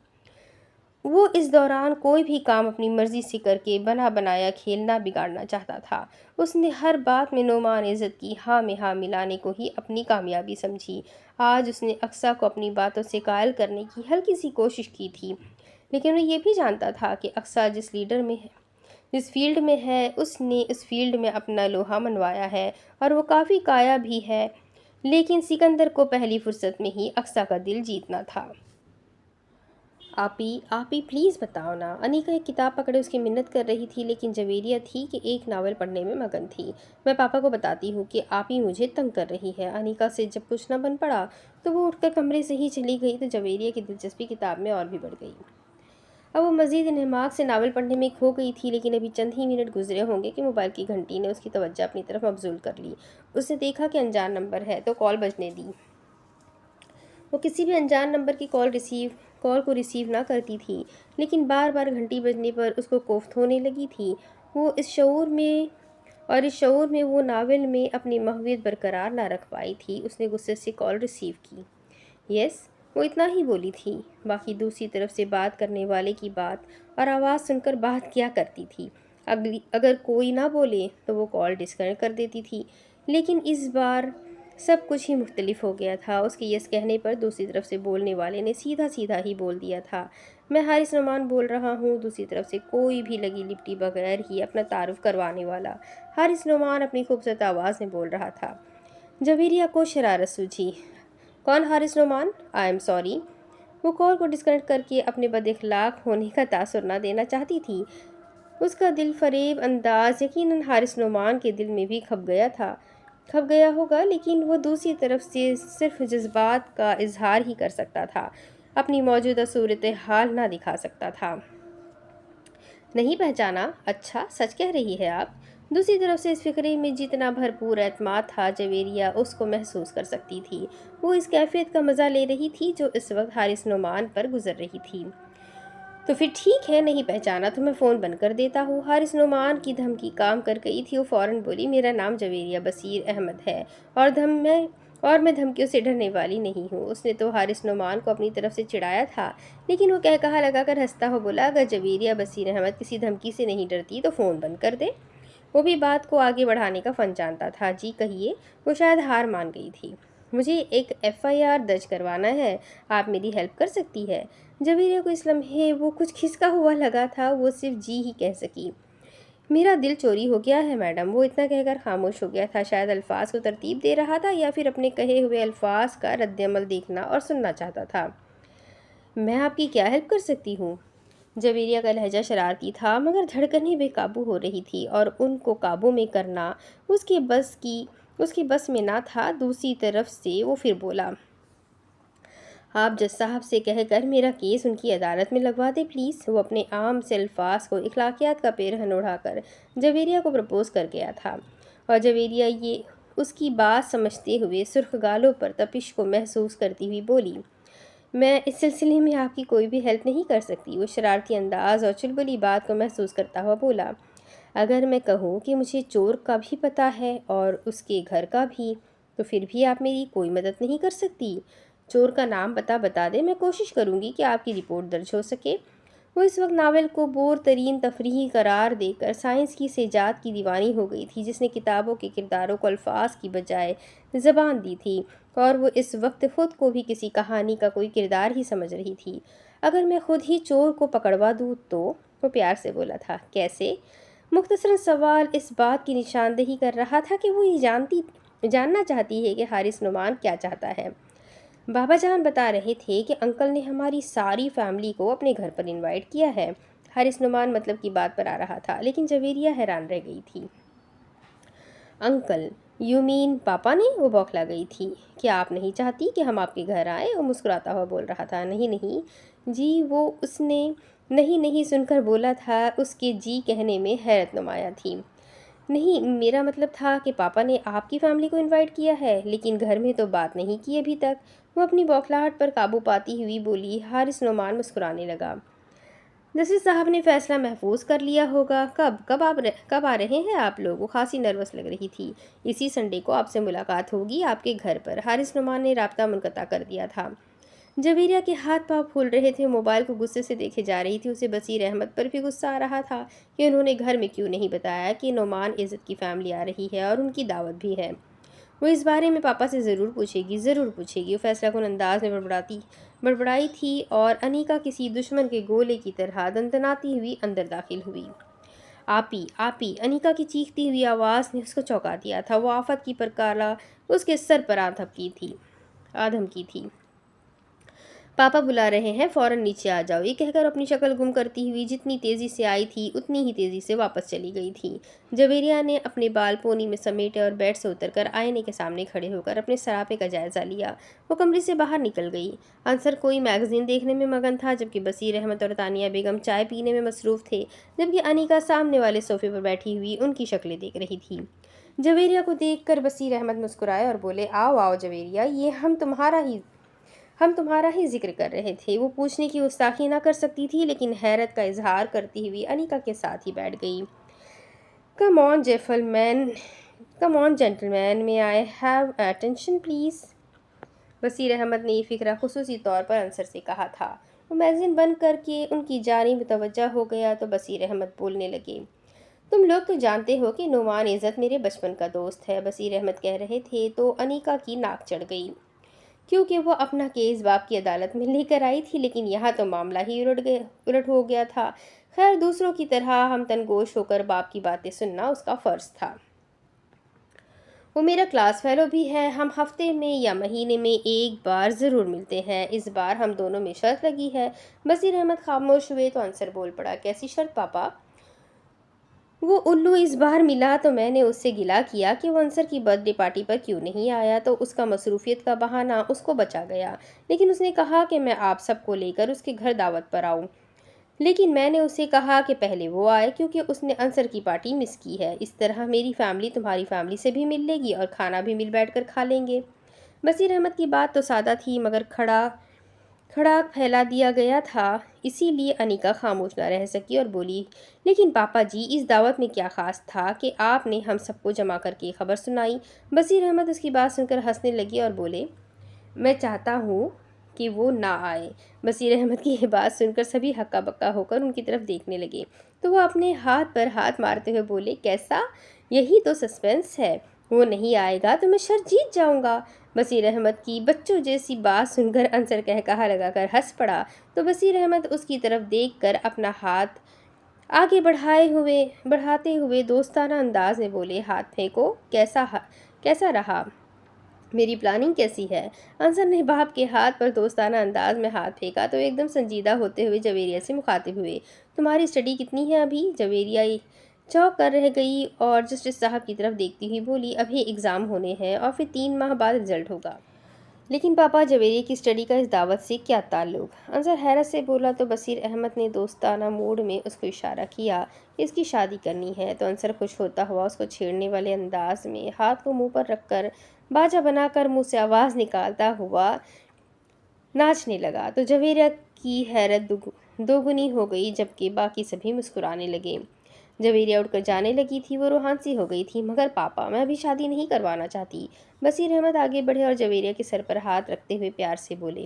وہ اس دوران کوئی بھی کام اپنی مرضی سے کر کے بنا بنایا کھیل نہ بگاڑنا چاہتا تھا۔ اس نے ہر بات میں نعمان عزت کی ہاں میں ہاں ملانے کو ہی اپنی کامیابی سمجھی۔ آج اس نے اقصیٰ کو اپنی باتوں سے قائل کرنے کی ہلکی سی کوشش کی تھی، لیکن وہ یہ بھی جانتا تھا کہ اقصیٰ جس فیلڈ میں ہے اس نے اس فیلڈ میں اپنا لوہا منوایا ہے، اور وہ کافی کایا بھی ہے، لیکن سکندر کو پہلی فرصت میں ہی اقصیٰ کا دل جیتنا تھا۔ آپی پلیز بتاؤ نا۔ انیکا ایک کتاب پکڑے اس کی منت کر رہی تھی، لیکن جویریہ تھی کہ ایک ناول پڑھنے میں مگن تھی۔ میں پاپا کو بتاتی ہوں کہ آپی مجھے تنگ کر رہی ہے۔ انیکا سے جب کچھ نہ بن پڑا تو وہ اٹھ کر کمرے سے ہی چلی گئی، تو جویریہ کی دلچسپی کتاب میں اور بھی بڑھ گئی۔ اب وہ مزید انہماک سے ناول پڑھنے میں کھو گئی تھی، لیکن ابھی چند ہی منٹ گزرے ہوں گے کہ موبائل کی گھنٹی نے اس کی توجہ اپنی طرف مبذول کر لی۔ اس نے دیکھا کہ انجان نمبر ہے تو کال بجنے دی۔ وہ کسی بھی انجان نمبر کی کال کو ریسیو نہ کرتی تھی، لیکن بار بار گھنٹی بجنے پر اس کو کوفت ہونے لگی تھی۔ اس شعور میں وہ ناول میں اپنی محویت برقرار نہ رکھ پائی تھی۔ اس نے غصے سے کال ریسیو کی۔ یس، وہ اتنا ہی بولی تھی، باقی دوسری طرف سے بات کرنے والے کی بات اور آواز سن کر بات کیا کرتی تھی۔ اگر کوئی نہ بولے تو وہ کال ڈسکنیکٹ کر دیتی تھی، لیکن اس بار سب کچھ ہی مختلف ہو گیا تھا۔ اس کے یس کہنے پر دوسری طرف سے بولنے والے نے سیدھا ہی بول دیا تھا، میں حارث نعمان بول رہا ہوں۔ دوسری طرف سے کوئی بھی لگی لپٹی بغیر ہی اپنا تعارف کروانے والا حارث نعمان اپنی خوبصورت آواز میں بول رہا تھا۔ جویریہ کو شرارت سوجھی۔ کون Haris Nauman? I am sorry. وہ کال کو ڈسکنیکٹ کر کے اپنے بد اخلاق ہونے کا تاثر نہ دینا چاہتی تھی۔ اس کا دل فریب انداز یقیناً حارث نعمان کے دل میں بھی کھپ گیا ہوگا، لیکن وہ دوسری طرف سے صرف جذبات کا اظہار ہی کر سکتا تھا، اپنی موجودہ صورتحال نہ دکھا سکتا تھا۔ نہیں پہچانا؟ اچھا، سچ کہہ رہی ہے آپ؟ دوسری طرف سے اس فقرے میں جتنا بھرپور اعتماد تھا، جویریہ اس کو محسوس کر سکتی تھی۔ وہ اس کیفیت کا مزہ لے رہی تھی جو اس وقت حارث نعمان پر گزر رہی تھی۔ تو پھر ٹھیک ہے، نہیں پہچانا تو میں فون بند کر دیتا ہوں۔ حارث نعمان کی دھمکی کام کر گئی تھی۔ وہ فوراً بولی، میرا نام جویریہ بصیر احمد ہے، اور میں دھمکیوں سے ڈرنے والی نہیں ہوں۔ اس نے تو حارث نعمان کو اپنی طرف سے چڑھایا تھا، لیکن وہ کہا لگا کر ہنستا ہوا بولا، اگر جویریہ بصیر احمد کسی دھمکی سے نہیں ڈرتی تو فون بند کر دے۔ وہ بھی بات کو آگے بڑھانے کا فن جانتا تھا۔ جی کہیے۔ وہ شاید ہار مان گئی تھی۔ مجھے ایک FIR درج کروانا ہے، آپ میری ہیلپ کر سکتی ہے؟ جویریہ کو اس لمحے وہ کچھ کھسکا ہوا لگا تھا، وہ صرف جی ہی کہہ سکی۔ میرا دل چوری ہو گیا ہے میڈم۔ وہ اتنا کہہ کر خاموش ہو گیا تھا، شاید الفاظ کو ترتیب دے رہا تھا یا پھر اپنے کہے ہوئے الفاظ کا رد عمل دیکھنا اور سننا چاہتا تھا۔ میں آپ کی کیا ہیلپ کر سکتی ہوں؟ جویریہ کا لہجہ شرارتی تھا، مگر دھڑکنیں بے قابو ہو رہی تھی اور ان کو قابو میں کرنا اس کے بس میں نہ تھا۔ دوسری طرف سے وہ پھر بولا، آپ جج صاحب سے کہہ کر میرا کیس ان کی عدالت میں لگوا دیں پلیز۔ وہ اپنے عام سے الفاظ کو اخلاقیات کا پیرہن اڑا کر جویریہ کو پرپوز کر گیا تھا، اور جویریہ یہ اس کی بات سمجھتے ہوئے سرخ گالوں پر تپش کو محسوس کرتی ہوئی بولی، میں اس سلسلے میں آپ کی کوئی بھی ہیلپ نہیں کر سکتی۔ وہ شرارتی انداز اور چلبلی بات کو محسوس کرتا ہوا بولا، اگر میں کہوں کہ مجھے چور کا بھی پتہ ہے اور اس کے گھر کا بھی، تو پھر بھی آپ میری کوئی مدد نہیں کر سکتی؟ چور کا نام پتہ بتا دیں، میں کوشش کروں گی کہ آپ کی رپورٹ درج ہو سکے۔ وہ اس وقت ناول کو بور ترین تفریحی قرار دے کر سائنس کی سیجاد کی دیوانی ہو گئی تھی، جس نے کتابوں کے کرداروں کو الفاظ کی بجائے زبان دی تھی، اور وہ اس وقت خود کو بھی کسی کہانی کا کوئی کردار ہی سمجھ رہی تھی۔ اگر میں خود ہی چور کو پکڑوا دوں تو؟ وہ پیار سے بولا تھا۔ کیسے؟ مختصراً سوال اس بات کی نشاندہی کر رہا تھا کہ وہ یہ جاننا چاہتی ہے کہ حارث نعمان کیا چاہتا ہے۔ بابا جان بتا رہے تھے کہ انکل نے ہماری ساری فیملی کو اپنے گھر پر انوائٹ کیا ہے۔ حارث نعمان مطلب کی بات پر آ رہا تھا، لیکن جویریہ حیران رہ گئی تھی۔ انکل، یو مین پاپا نے؟ وہ بوکھلا گئی تھی۔ کیا آپ نہیں چاہتی کہ ہم آپ کے گھر آئیں؟ وہ مسکراتا ہوا بول رہا تھا۔ نہیں نہیں جی، وہ اس نے نہیں نہیں سن کر بولا تھا۔ اس کے جی کہنے میں حیرت نمایاں تھی۔ نہیں، میرا مطلب تھا کہ پاپا نے آپ کی فیملی کو انوائٹ کیا ہے، لیکن گھر میں تو بات نہیں کی ابھی تک۔ وہ اپنی بوکھلاہٹ پر قابو پاتی ہوئی بولی۔ حارث نعمان مسکرانے لگا۔ جسٹس صاحب نے فیصلہ محفوظ کر لیا ہوگا۔ کب آ رہے ہیں آپ لوگ؟ وہ خاصی نروس لگ رہی تھی۔ اسی سنڈے کو آپ سے ملاقات ہوگی آپ کے گھر پر۔ حارث نعمان نے رابطہ منقطع کر دیا تھا۔ جویریہ کے ہاتھ پاؤں پھول رہے تھے، موبائل کو غصے سے دیکھے جا رہی تھی۔ اسے بصیر احمد پر بھی غصہ آ رہا تھا کہ انہوں نے گھر میں کیوں نہیں بتایا کہ نعمان عزت کی فیملی آ رہی ہے اور ان کی دعوت بھی ہے۔ وہ اس بارے میں پاپا سے ضرور پوچھے گی، ضرور پوچھے گی۔ وہ فیصلہ کن انداز میں بڑبڑائی تھی اور انیکا کسی دشمن کے گولے کی طرح دندناتی ہوئی اندر داخل ہوئی۔ آپی آپی، انیکا کی چیختی ہوئی آواز نے اس کو چونکا دیا تھا۔ وہ آفت کی پرکالا اس کے سر پر آدھم کی تھی۔ پاپا بلا رہے ہیں، فوراً نیچے آ جاؤ۔ یہ کہہ کر اپنی شکل گم کرتی ہوئی جتنی تیزی سے آئی تھی اتنی ہی تیزی سے واپس چلی گئی تھی۔ جویریہ نے اپنے بال پونی میں سمیٹے اور بیڈ سے اتر کر آئینے کے سامنے کھڑے ہو کر اپنے سراپے کا جائزہ لیا۔ وہ کمرے سے باہر نکل گئی۔ انصر کوئی میگزین دیکھنے میں مگن تھا، جبکہ بصیر احمد اور تانیہ بیگم چائے پینے میں مصروف تھے، جبکہ انیکا سامنے والے صوفے پر بیٹھی ہوئی ان کی شکلیں دیکھ رہی تھی۔ جویریہ کو دیکھ کر بصیر احمد مسکرائے اور بولے، آؤ آؤ جویریہ، یہ ہم تمہارا ہی ذکر کر رہے تھے۔ وہ پوچھنے کی گستاخی نہ کر سکتی تھی، لیکن حیرت کا اظہار کرتی ہوئی انیکا کے ساتھ ہی بیٹھ گئی۔ کم آن gentleman, may I have attention please؟ بصیر احمد نے یہ فقرہ خصوصی طور پر انصر سے کہا تھا۔ وہ میگزین بند کر کے ان کی جانب متوجہ ہو گیا تو بصیر احمد بولنے لگے۔ تم لوگ تو جانتے ہو کہ نعمان عزت میرے بچپن کا دوست ہے، بصیر احمد کہہ رہے تھے تو انیکا کی ناک چڑھ گئی، کیونکہ وہ اپنا کیس باپ کی عدالت میں لے کر آئی تھی، لیکن یہاں تو معاملہ ہی الٹ ہو گیا تھا۔ خیر، دوسروں کی طرح ہم تنگوش ہو کر باپ کی باتیں سننا اس کا فرض تھا۔ وہ میرا کلاس فیلو بھی ہے، ہم ہفتے میں یا مہینے میں ایک بار ضرور ملتے ہیں۔ اس بار ہم دونوں میں شرط لگی ہے۔ بصیر احمد خاموش ہوئے تو انصر بول پڑا، کیسی شرط پاپا؟ وہ الو اس بار ملا تو میں نے اس سے گلہ کیا کہ وہ انصر کی برتھ ڈے پارٹی پر کیوں نہیں آیا، تو اس کا مصروفیت کا بہانہ اس کو بچا گیا، لیکن اس نے کہا کہ میں آپ سب کو لے کر اس کے گھر دعوت پر آؤں۔ لیکن میں نے اسے کہا کہ پہلے وہ آئے، کیونکہ اس نے انصر کی پارٹی مس کی ہے۔ اس طرح میری فیملی تمہاری فیملی سے بھی مل لے گی اور کھانا بھی مل بیٹھ کر کھا لیں گے۔ بصیر احمد کی بات تو سادہ تھی، مگر کھڑاک پھیلا دیا گیا تھا، اسی لیے انیکا خاموش نہ رہ سکی اور بولی، لیکن پاپا جی، اس دعوت میں کیا خاص تھا کہ آپ نے ہم سب کو جمع کر کے خبر سنائی؟ بصیر احمد اس کی بات سن کر ہنسنے لگے اور بولے، میں چاہتا ہوں کہ وہ نہ آئے۔ بصیر احمد کی یہ بات سن کر سبھی ہکا بکا ہو کر ان کی طرف دیکھنے لگے، تو وہ اپنے ہاتھ پر ہاتھ مارتے ہوئے بولے، کیسا؟ یہی تو سسپنس ہے، وہ نہیں آئے گا تو میں شرط جیت جاؤں گا۔ بصیر احمد کی بچوں جیسی بات سن کر انصر کہا لگا کر ہنس پڑا، تو بصیر احمد اس کی طرف دیکھ کر اپنا ہاتھ آگے بڑھاتے ہوئے دوستانہ انداز میں بولے، ہاتھ پھینکو، کیسا رہا؟ میری پلاننگ کیسی ہے؟ انصر نے باپ کے ہاتھ پر دوستانہ انداز میں ہاتھ پھینکا تو ایک دم سنجیدہ ہوتے ہوئے جویریہ سے مخاطب ہوئے، تمہاری اسٹڈی کتنی ہے ابھی؟ جویریہ چونک کر رہ گئی اور جسٹس صاحب کی طرف دیکھتی ہوئی بولی، ابھی ایگزام ہونے ہیں اور پھر 3 ماہ بعد رزلٹ ہوگا۔ لیکن پاپا، جویریہ کی اسٹڈی کا اس دعوت سے کیا تعلق؟ انصر حیرت سے بولا تو بصیر احمد نے دوستانہ موڈ میں اس کو اشارہ کیا کہ اس کی شادی کرنی ہے، تو انصر خوش ہوتا ہوا اس کو چھیڑنے والے انداز میں ہاتھ کو منہ پر رکھ کر باجا بنا کر منہ سے آواز نکالتا ہوا ناچنے لگا، تو جویریہ کی حیرت دوگنی ہو گئی، جبکہ باقی سبھی مسکرانے لگے۔ جویریہ اٹھ کر جانے لگی تھی، وہ روحان سی ہو گئی تھی، مگر پاپا، میں ابھی شادی نہیں کروانا چاہتی۔ بصیر احمد آگے بڑھے اور جویریہ کے سر پر ہاتھ رکھتے ہوئے پیار سے بولے،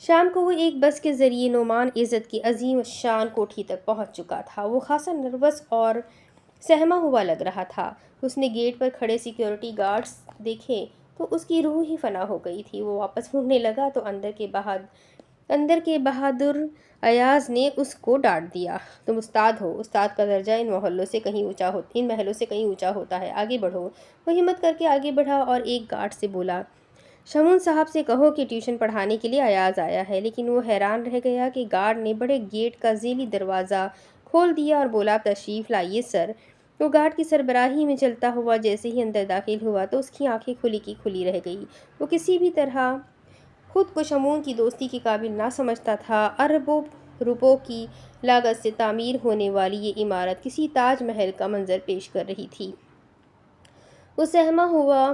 شام کو وہ ایک بس کے ذریعے نعمان عزت کی عظیم شان کوٹھی تک پہنچ چکا تھا۔ وہ خاصا نروس اور سہما ہوا لگ رہا تھا۔ اس نے گیٹ پر کھڑے سیکیورٹی گارڈز دیکھے تو اس کی روح ہی فنا ہو گئی تھی۔ وہ واپس مڑنے لگا تو اندر کے بہادر ایاز نے اس کو ڈانٹ دیا۔ تم استاد ہو، استاد کا درجہ ان محلوں سے کہیں اونچا ہوتا ہے، آگے بڑھو۔ وہ ہمت کر کے آگے بڑھا اور ایک گارڈ سے بولا، شمون صاحب سے کہو کہ ٹیوشن پڑھانے کے لیے ایاز آیا ہے۔ لیکن وہ حیران رہ گیا کہ گارڈ نے بڑے گیٹ کا ذیلی دروازہ کھول دیا اور بولا، تشریف لائیے سر۔ وہ گارڈ کی سربراہی میں چلتا ہوا جیسے ہی اندر داخل ہوا تو اس کی آنکھیں کھلی کی کھلی رہ گئی۔ وہ کسی بھی طرح خود کو شمون کی دوستی کے قابل نہ سمجھتا تھا۔ اربوں روپوں کی لاگت سے تعمیر ہونے والی یہ عمارت کسی تاج محل کا منظر پیش کر رہی تھی۔ وہ سہما ہوا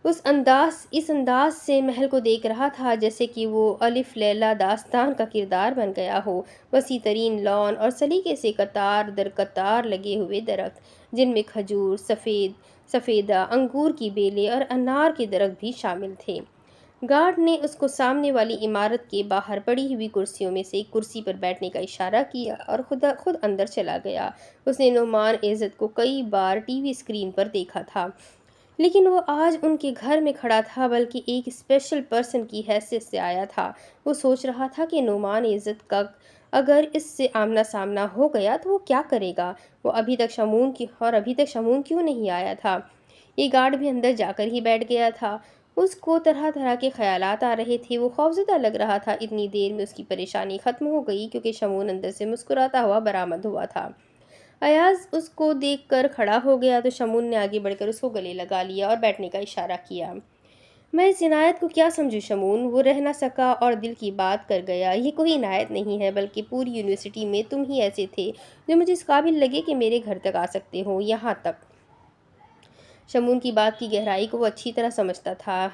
اس انداز سے محل کو دیکھ رہا تھا جیسے کہ وہ الف لیلا داستان کا کردار بن گیا ہو۔ وسیع ترین لان اور سلیقے سے قطار در قطار لگے ہوئے درخت، جن میں کھجور، سفیدہ، انگور کی بیلیں اور انار کے درخت بھی شامل تھے۔ گارڈ نے اس کو سامنے والی عمارت کے باہر پڑی ہوئی کرسیوں میں سے ایک کرسی پر بیٹھنے کا اشارہ کیا اور خود اندر چلا گیا۔ اس نے نعمان عزت کو کئی بار ٹی وی اسکرین پر دیکھا تھا، لیکن وہ آج ان کے گھر میں کھڑا تھا، بلکہ ایک اسپیشل پرسن کی حیثیت سے آیا تھا۔ وہ سوچ رہا تھا کہ نعمان عزت کا اگر اس سے آمنا سامنا ہو گیا تو وہ کیا کرے گا؟ وہ ابھی تک شمون کیوں نہیں آیا تھا؟ یہ گارڈ بھی اندر جا کر ہی بیٹھ گیا تھا۔ اس کو طرح طرح کے خیالات آ رہے تھے۔ وہ خوفزدہ لگ رہا تھا۔ اتنی دیر میں اس کی پریشانی ختم ہو گئی کیونکہ شمون اندر سے مسکراتا ہوا برآمد ہوا تھا۔ ایاز اس کو دیکھ کر کھڑا ہو گیا تو شمون نے آگے بڑھ کر اس کو گلے لگا لیا اور بیٹھنے کا اشارہ کیا۔ میں اس عنایت کو کیا سمجھوں شمون؟ وہ رہ نہ سکا اور دل کی بات کر گیا۔ یہ کوئی عنایت نہیں ہے، بلکہ پوری یونیورسٹی میں تم ہی ایسے تھے جو مجھے اس قابل لگے کہ میرے گھر تک آ سکتے ہو۔ یہاں تک شمون کی بات کی گہرائی کو وہ اچھی طرح سمجھتا تھا۔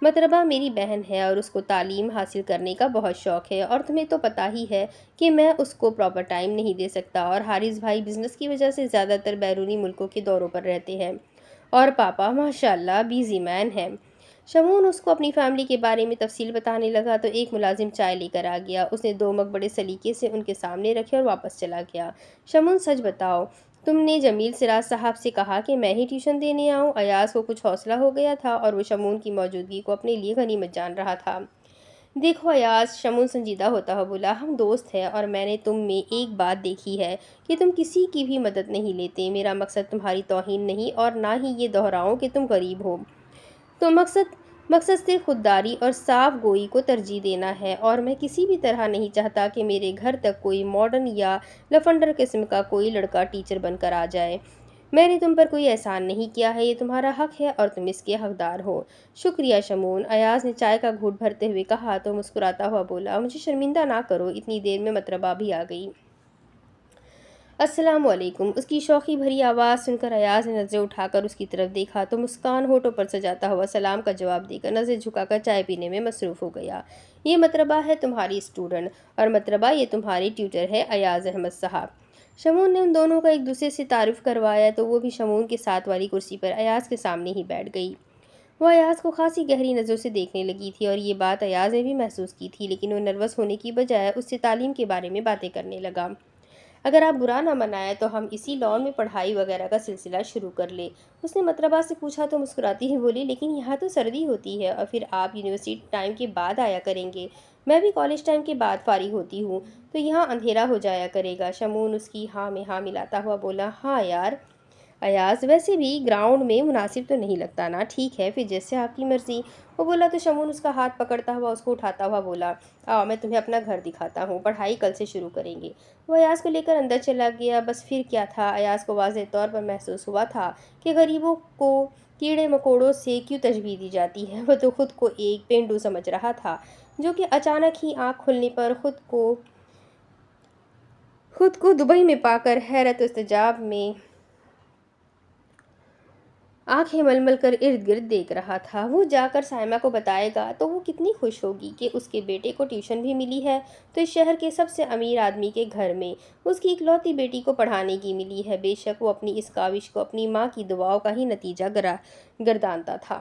مطربہ میری بہن ہے اور اس کو تعلیم حاصل کرنے کا بہت شوق ہے، اور تمہیں تو پتہ ہی ہے کہ میں اس کو پراپر ٹائم نہیں دے سکتا، اور حارث بھائی بزنس کی وجہ سے زیادہ تر بیرونی ملکوں کے دوروں پر رہتے ہیں، اور پاپا ماشاءاللہ بیزی مین ہے۔ شمون اس کو اپنی فیملی کے بارے میں تفصیل بتانے لگا تو ایک ملازم چائے لے کر آ گیا۔ اس نے 2 مگ بڑے سلیقے سے ان کے سامنے رکھے اور واپس چلا گیا۔ شمون سچ بتاؤ، تم نے جمیل سراج صاحب سے کہا کہ میں ہی ٹیوشن دینے آؤں؟ ایاز کو کچھ حوصلہ ہو گیا تھا اور وہ شمون کی موجودگی کو اپنے لیے غنیمت جان رہا تھا۔ دیکھو ایاز، شمون سنجیدہ ہوتا ہوا بولا، ہم دوست ہیں اور میں نے تم میں ایک بات دیکھی ہے کہ تم کسی کی بھی مدد نہیں لیتے۔ میرا مقصد تمہاری توہین نہیں اور نہ ہی یہ دہراؤں کہ تم غریب ہو۔ تو مقصد سے خودداری اور صاف گوئی کو ترجیح دینا ہے، اور میں کسی بھی طرح نہیں چاہتا کہ میرے گھر تک کوئی ماڈرن یا لفنڈر قسم کا کوئی لڑکا ٹیچر بن کر آ جائے۔ میں نے تم پر کوئی احسان نہیں کیا ہے، یہ تمہارا حق ہے اور تم اس کے حقدار ہو۔ شکریہ شمون، ایاز نے چائے کا گھونٹ بھرتے ہوئے کہا تو مسکراتا ہوا بولا، مجھے شرمندہ نہ کرو۔ اتنی دیر میں مطربہ بھی آ گئی۔ السلام علیکم۔ اس کی شوخی بھری آواز سن کر ایاز نے نظریں اٹھا کر اس کی طرف دیکھا تو مسکان ہونٹوں پر سجاتا ہوا سلام کا جواب دے کر نظریں جھکا کر چائے پینے میں مصروف ہو گیا۔ یہ مطربہ ہے تمہاری اسٹوڈنٹ، اور مطربہ یہ تمہارے ٹیوٹر ہے ایاز احمد صاحب۔ شمون نے ان دونوں کا ایک دوسرے سے تعارف کروایا تو وہ بھی شمون کے ساتھ والی کرسی پر ایاز کے سامنے ہی بیٹھ گئی۔ وہ ایاز کو خاصی گہری نظروں سے دیکھنے لگی تھی اور یہ بات ایاز نے بھی محسوس کی تھی، لیکن وہ نروس ہونے کی بجائے اس سے تعلیم کے بارے میں باتیں کرنے لگا۔ اگر آپ برا نہ منائیں تو ہم اسی لان میں پڑھائی وغیرہ کا سلسلہ شروع کر لیں۔ اس نے مطربہ سے پوچھا تو مسکراتی ہوئی بولی، لیکن یہاں تو سردی ہوتی ہے اور پھر آپ یونیورسٹی ٹائم کے بعد آیا کریں گے، میں بھی کالج ٹائم کے بعد فارغ ہوتی ہوں تو یہاں اندھیرا ہو جایا کرے گا۔ شمون اس کی ہاں میں ہاں ملاتا ہوا بولا، ہاں یار ایاز، ویسے بھی گراؤنڈ میں مناسب تو نہیں لگتا نا؟ ٹھیک ہے پھر جیسے آپ کی مرضی۔ وہ بولا تو شمون اس کا ہاتھ پکڑتا ہوا اس کو اٹھاتا ہوا بولا، آؤ میں تمہیں اپنا گھر دکھاتا ہوں، پڑھائی کل سے شروع کریں گے۔ وہ ایاز کو لے کر اندر چلا گیا۔ بس پھر کیا تھا، ایاز کو واضح طور پر محسوس ہوا تھا کہ غریبوں کو کیڑے مکوڑوں سے کیوں تشبیہ دی جاتی ہے۔ وہ تو خود کو ایک پینڈو سمجھ رہا تھا جو کہ اچانک ہی آنکھ کھلنے پر خود کو دبئی میں پا کر حیرت و استعجاب میں آنکھیں مل مل کر ارد گرد دیکھ رہا تھا۔ وہ جا کر سائمہ کو بتائے گا تو وہ کتنی خوش ہوگی کہ اس کے بیٹے کو ٹیوشن بھی ملی ہے، تو اس شہر کے سب سے امیر آدمی کے گھر میں اس کی اکلوتی بیٹی کو پڑھانے کی ملی ہے۔ بے شک وہ اپنی اس کاوش کو اپنی ماں کی دعاؤں کا ہی نتیجہ گردانتا تھا۔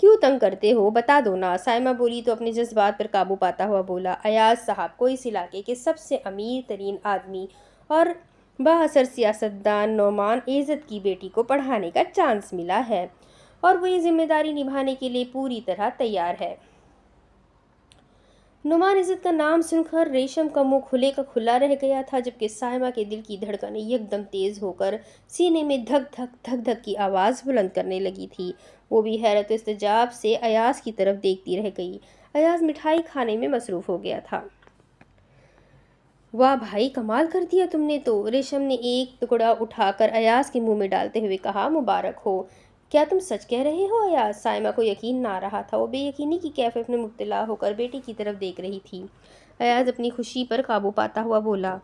کیوں تنگ کرتے ہو، بتا دو نا، سائمہ بولی تو اپنے جذبات پر قابو پاتا ہوا بولا، ایاز صاحب کو اس علاقے کے سب سے امیر ترین آدمی اور بااثر سیاستدان نعمان عزت کی بیٹی کو پڑھانے کا چانس ملا ہے اور وہ یہ ذمہ داری نبھانے کے لیے پوری طرح تیار ہے۔ نعمان عزت کا نام سن کر ریشم کا منہ کھلے کا کھلا رہ گیا تھا، جبکہ سائمہ کے دل کی دھڑکنیں یکدم تیز ہو کر سینے میں دھک دھک دھک دھک کی آواز بلند کرنے لگی تھی۔ وہ بھی حیرت و استعجاب سے ایاز کی طرف دیکھتی رہ گئی۔ ایاز مٹھائی کھانے میں مصروف ہو گیا تھا۔ واہ بھائی، کمال کر دیا تم نے تو، ریشم نے ایک ٹکڑا اٹھا کر ایاز کے منہ میں ڈالتے ہوئے کہا، مبارک ہو۔ کیا تم سچ کہہ رہے ہو ایاز؟ سائمہ کو یقین نہ آ رہا تھا، وہ بے یقینی کی کیفیت میں مبتلا ہو کر بیٹی کی طرف دیکھ رہی تھی۔ ایاز اپنی خوشی پر قابو پاتا ہوا بولا،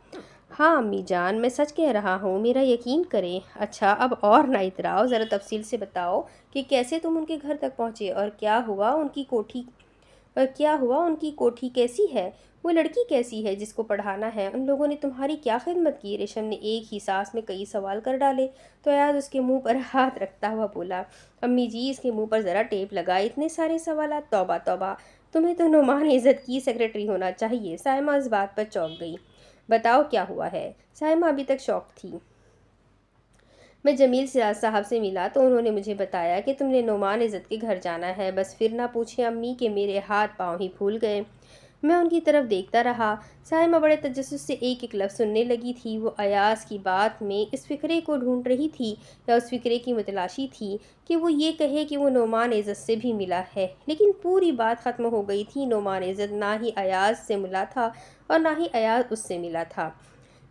ہاں امی جان، میں سچ کہہ رہا ہوں، میرا یقین کریں۔ اچھا اب اور نہ اتراؤ، ذرا تفصیل سے بتاؤ کہ کیسے تم ان کے گھر تک پہنچے اور کیا ہوا ان کی کوٹھی کیسی ہے، وہ لڑکی کیسی ہے جس کو پڑھانا ہے، ان لوگوں نے تمہاری کیا خدمت کی؟ ریشم نے ایک ہی سانس میں کئی سوال کر ڈالے تو ایاز اس کے منہ پر ہاتھ رکھتا ہوا بولا، امی جی اس کے منہ پر ذرا ٹیپ لگائے، اتنے سارے سوالات، توبہ توبہ، تمہیں تو نعمان عزت کی سیکرٹری ہونا چاہیے۔ سائمہ اس بات پر چونک گئی۔ بتاؤ کیا ہوا ہے؟ سائمہ ابھی تک شاک تھی۔ میں جمیل سراج صاحب سے ملا تو انہوں نے مجھے بتایا کہ تم نے نعمان عزت کے گھر جانا ہے، بس پھر نہ پوچھیں امی کہ میرے ہاتھ پاؤں ہی پھول گئے۔ میں ان کی طرف دیکھتا رہا۔ سائمہ بڑے تجسس سے ایک ایک لفظ سننے لگی تھی۔ وہ ایاز کی بات میں اس فقرے کو ڈھونڈ رہی تھی یا اس فقرے کی متلاشی تھی کہ وہ یہ کہے کہ وہ نعمان عزت سے بھی ملا ہے، لیکن پوری بات ختم ہو گئی تھی۔ نعمان عزت نہ ہی ایاز سے ملا تھا اور نہ ہی ایاز اس سے ملا تھا۔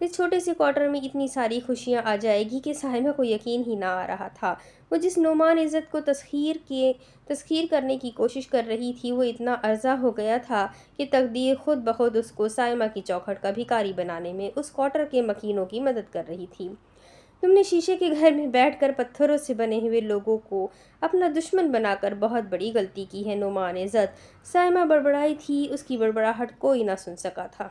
اس چھوٹے سے کوارٹر میں اتنی ساری خوشیاں آ جائے گی کہ سائمہ کو یقین ہی نہ آ رہا تھا۔ وہ جس نعمان عزت کو تسخیر کرنے کی کوشش کر رہی تھی وہ اتنا ارزاں ہو گیا تھا کہ تقدیر خود بخود اس کو سائمہ کی چوکھٹ کا بھکاری بنانے میں اس کوارٹر کے مکینوں کی مدد کر رہی تھی۔ تم نے شیشے کے گھر میں بیٹھ کر پتھروں سے بنے ہوئے لوگوں کو اپنا دشمن بنا کر بہت بڑی غلطی کی ہے نعمان عزت، سائمہ بڑبڑائی تھی، اس کی بڑبڑاہٹ کوئی نہ سن سکا تھا۔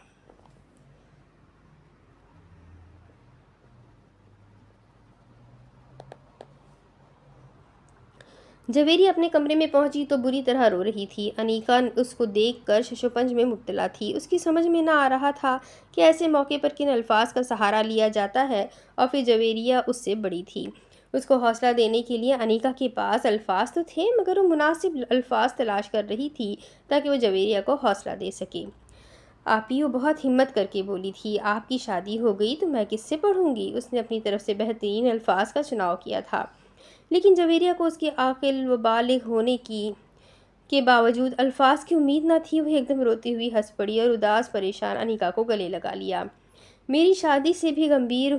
جویری اپنے کمرے میں پہنچی تو بری طرح رو رہی تھی۔ انیکا اس کو دیکھ کر ششوپنج میں مبتلا تھی۔ اس کی سمجھ میں نہ آ رہا تھا کہ ایسے موقع پر کن الفاظ کا سہارا لیا جاتا ہے، اور پھر جویریہ اس سے بڑی تھی۔ اس کو حوصلہ دینے کے لیے انیکا کے پاس الفاظ تو تھے، مگر وہ مناسب الفاظ تلاش کر رہی تھی تاکہ وہ جویریہ کو حوصلہ دے سکے۔ آپی، وہ بہت ہمت کر کے بولی تھی، آپ کی شادی ہو گئی تو میں کس سے پڑھوں گی؟ اس نے اپنی طرف سے بہترین الفاظ کا چناؤ کیا تھا، لیکن جویریہ کو اس کے عاقل و بالغ ہونے کے باوجود الفاظ کی امید نہ تھی۔ وہ ایک دم روتی ہوئی ہنس پڑی اور اداس پریشان انیکا کو گلے لگا لیا۔ میری شادی سے بھی گمبھیر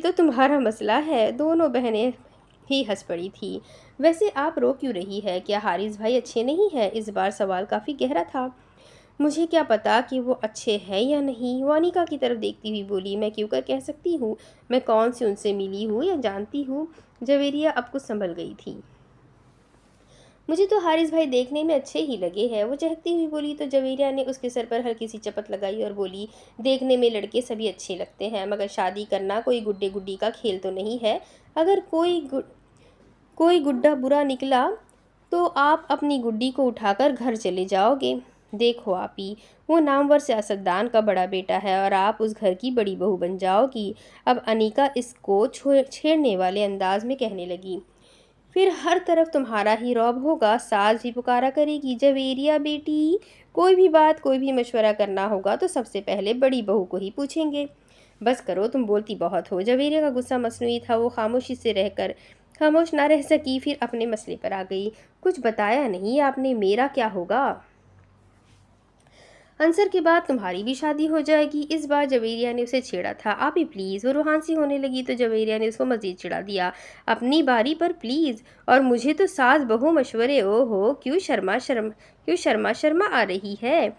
تو تمہارا مسئلہ ہے۔ دونوں بہنیں ہی ہنس پڑی تھی۔ ویسے آپ رو کیوں رہی ہے؟ کیا حارث بھائی اچھے نہیں ہیں؟ اس بار سوال کافی گہرا تھا۔ مجھے کیا پتا کہ وہ اچھے ہیں یا نہیں، وہ انیکا کی طرف دیکھتی ہوئی بولی، میں کیوں کر کہہ سکتی ہوں، میں کون سے ان سے ملی ہوں یا جانتی ہوں؟ جویریہ اب کچھ سنبھل گئی تھی۔ مجھے تو حارث بھائی دیکھنے میں اچھے ہی لگے ہیں، وہ چہکتی ہوئی بولی تو جویریہ نے اس کے سر پر ہلکی سی چپت لگائی اور بولی، دیکھنے میں لڑکے سبھی اچھے لگتے ہیں، مگر شادی کرنا کوئی گڈے گڈی کا کھیل تو نہیں ہے۔ اگر کوئی گڈا برا نکلا تو آپ اپنی گڈی کو اٹھا کر گھر چلے جاؤ گے۔ دیکھو آپی، وہ نامور سیاستدان کا بڑا بیٹا ہے اور آپ اس گھر کی بڑی بہو بن جاؤ گی۔ اب انیکا اس کو چھیڑنے والے انداز میں کہنے لگی، پھر ہر طرف تمہارا ہی رعب ہوگا، ساس بھی پکارا کرے گی، جویریہ بیٹی، کوئی بھی بات کوئی بھی مشورہ کرنا ہوگا تو سب سے پہلے بڑی بہو کو ہی پوچھیں گے۔ بس کرو، تم بولتی بہت ہو۔ جویریہ کا غصہ مصنوعی تھا، وہ خاموش نہ رہ سکی، پھر اپنے مسئلے پر آ گئی، کچھ بتایا نہیں آپ نے، میرا کیا ہوگا؟ عنصر کے بعد تمہاری بھی شادی ہو جائے گی۔ اس بار جویریہ نے اسے چھیڑا تھا۔ آپی پلیز، وہ روحان سی ہونے لگی تو جویریہ نے اس کو مزید چڑھا دیا، اپنی باری پر پلیز، اور مجھے تو ساس بہو مشورے، او ہو، کیوں شرما آ رہی ہے؟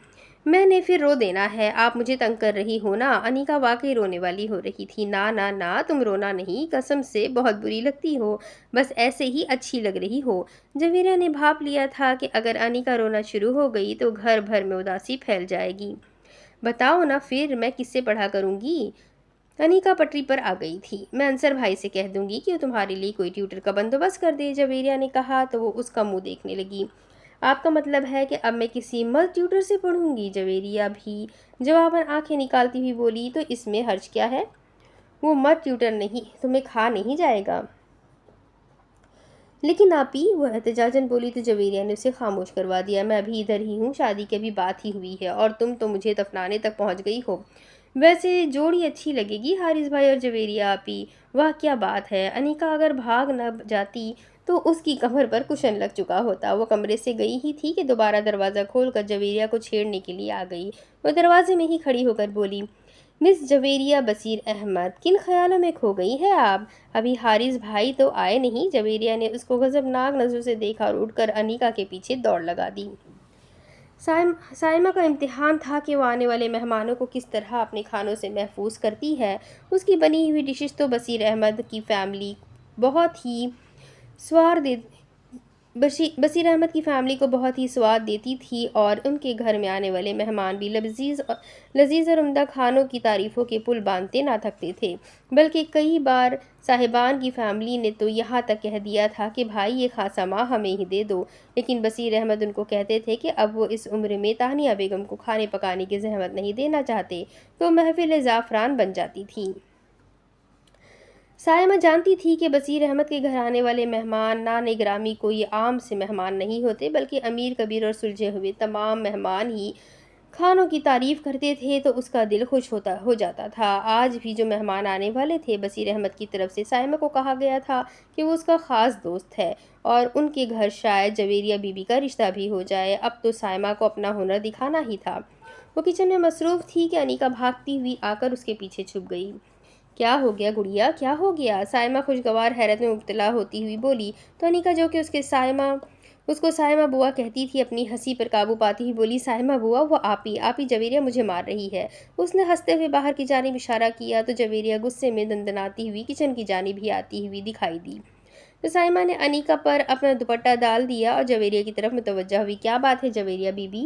میں نے پھر رو دینا ہے، آپ مجھے تنگ کر رہی ہو نا؟ انیکا واقعی رونے والی ہو رہی تھی۔ نہ تم رونا نہیں، قسم سے بہت بری لگتی ہو، بس ایسے ہی اچھی لگ رہی ہو۔ جویریہ نے بھاپ لیا تھا کہ اگر انیکا رونا شروع ہو گئی تو گھر بھر میں اداسی پھیل جائے گی۔ بتاؤ نا پھر میں کس سے پڑھا کروں گی؟ انیکا پٹری پر آ گئی تھی۔ میں انصر بھائی سے کہہ دوں گی کہ وہ تمہارے لیے کوئی ٹیوٹر کا بندوبست کر دے، جویریہ نے کہا تو وہ اس کا منہ دیکھنے لگی۔ آپ کا مطلب ہے کہ اب میں کسی مرد ٹیوٹر سے پڑھوں گی؟ جویریہ بھی جواباً آنکھیں نکالتی ہوئی بولی۔ تو اس میں حرج کیا ہے؟ وہ مرد ٹیوٹر نہیں تمہیں کھا نہیں جائے گا۔ لیکن آپی، وہ احتجاجاً بولی تو جویریہ نے اسے خاموش کروا دیا۔ میں ابھی ادھر ہی ہوں، شادی کی ابھی بات ہی ہوئی ہے اور تم تو مجھے دفنانے تک پہنچ گئی ہو۔ ویسے جوڑی اچھی لگے گی، حارث بھائی اور جویریہ آپی۔ واہ کیا بات ہے! انیکا اگر بھاگ نہ جاتی تو اس کی کمر پر کشن لگ چکا ہوتا۔ وہ کمرے سے گئی ہی تھی کہ دوبارہ دروازہ کھول کر جویریہ کو چھیڑنے کے لیے آ گئی۔ وہ دروازے میں ہی کھڑی ہو کر بولی، مس جویریہ بصیر احمد، کن خیالوں میں کھو گئی ہیں آپ؟ ابھی حارث بھائی تو آئے نہیں؟ جویریہ نے اس کو غضبناک نظروں سے دیکھا اور اٹھ کر انیکا کے پیچھے دوڑ لگا دی۔ سائمہ کا امتحان تھا کہ وہ آنے والے مہمانوں کو کس طرح اپنے کھانوں سے محفوظ کرتی ہے۔ اس کی بنی ہوئی ڈشز تو بصیر احمد کی فیملی کو بہت ہی سواد دیتی تھی اور ان کے گھر میں آنے والے مہمان بھی لذیذ اور عمدہ کھانوں کی تعریفوں کے پل باندھتے نہ تھکتے تھے، بلکہ کئی بار صاحبان کی فیملی نے تو یہاں تک کہہ دیا تھا کہ بھائی یہ خاصا ماں ہمیں ہی دے دو، لیکن بصیر احمد ان کو کہتے تھے کہ اب وہ اس عمر میں تانیہ بیگم کو کھانے پکانے کی زحمت نہیں دینا چاہتے، تو محفل زعفران بن جاتی تھی۔ سائمہ جانتی تھی کہ بصیر احمد کے گھر آنے والے مہمان نان گرامی کوئی عام سے مہمان نہیں ہوتے، بلکہ امیر کبیر اور سلجھے ہوئے تمام مہمان ہی کھانوں کی تعریف کرتے تھے تو اس کا دل خوش ہو جاتا تھا۔ آج بھی جو مہمان آنے والے تھے، بصیر احمد کی طرف سے سائمہ کو کہا گیا تھا کہ وہ اس کا خاص دوست ہے اور ان کے گھر شاید جویریہ بی بی کا رشتہ بھی ہو جائے۔ اب تو سائمہ کو اپنا ہنر دکھانا ہی تھا۔ وہ کچن میں مصروف تھی کہ انیکا بھاگتی ہوئی آ کر اس کے پیچھے چھپ گئی۔ کیا ہو گیا گڑیا، کیا ہو گیا؟ سائمہ خوشگوار حیرت میں مبتلا ہوتی ہوئی بولی تو انیکا، جو کہ اس کو سائمہ بوا کہتی تھی، اپنی ہنسی پر قابو پاتی ہوئی بولی، سائمہ بوا، وہ آپی جویریہ مجھے مار رہی ہے۔ اس نے ہنستے ہوئے باہر کی جانب اشارہ کیا تو جویریہ غصے میں دندناتی ہوئی کچن کی جانب ہی آتی ہوئی دکھائی دی۔ تو سائمہ نے انیکا پر اپنا دوپٹہ ڈال دیا اور جویریہ کی طرف متوجہ ہوئی۔ کیا بات ہے جویریہ بی بی؟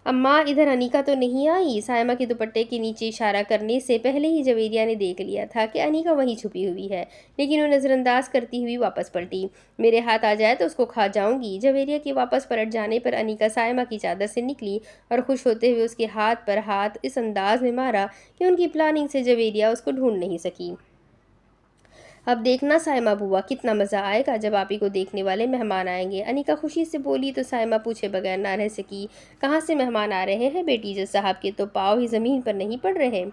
اماں، ادھر انیکا تو نہیں آئی؟ سائمہ کے دوپٹے کے نیچے اشارہ کرنے سے پہلے ہی جویریہ نے دیکھ لیا تھا کہ انیکا وہیں چھپی ہوئی ہے، لیکن وہ نظر انداز کرتی ہوئی واپس پلٹی۔ میرے ہاتھ آ جائے تو اس کو کھا جاؤں گی۔ جویریہ کے واپس پلٹ جانے پر انیکا سائمہ کی چادر سے نکلی اور خوش ہوتے ہوئے اس کے ہاتھ پر ہاتھ اس انداز میں مارا کہ ان کی پلاننگ سے جویریہ اس کو ڈھونڈ نہیں سکی۔ اب دیکھنا سائمہ بوا، کتنا مزہ آئے گا جب آپی کو دیکھنے والے مہمان آئیں گے۔ انیکا خوشی سے بولی تو سائمہ پوچھے بغیر نہ رہ سکی، کہاں سے مہمان آ رہے ہیں بیٹی؟ جج صاحب کے تو پاؤں ہی زمین پر نہیں پڑ رہے۔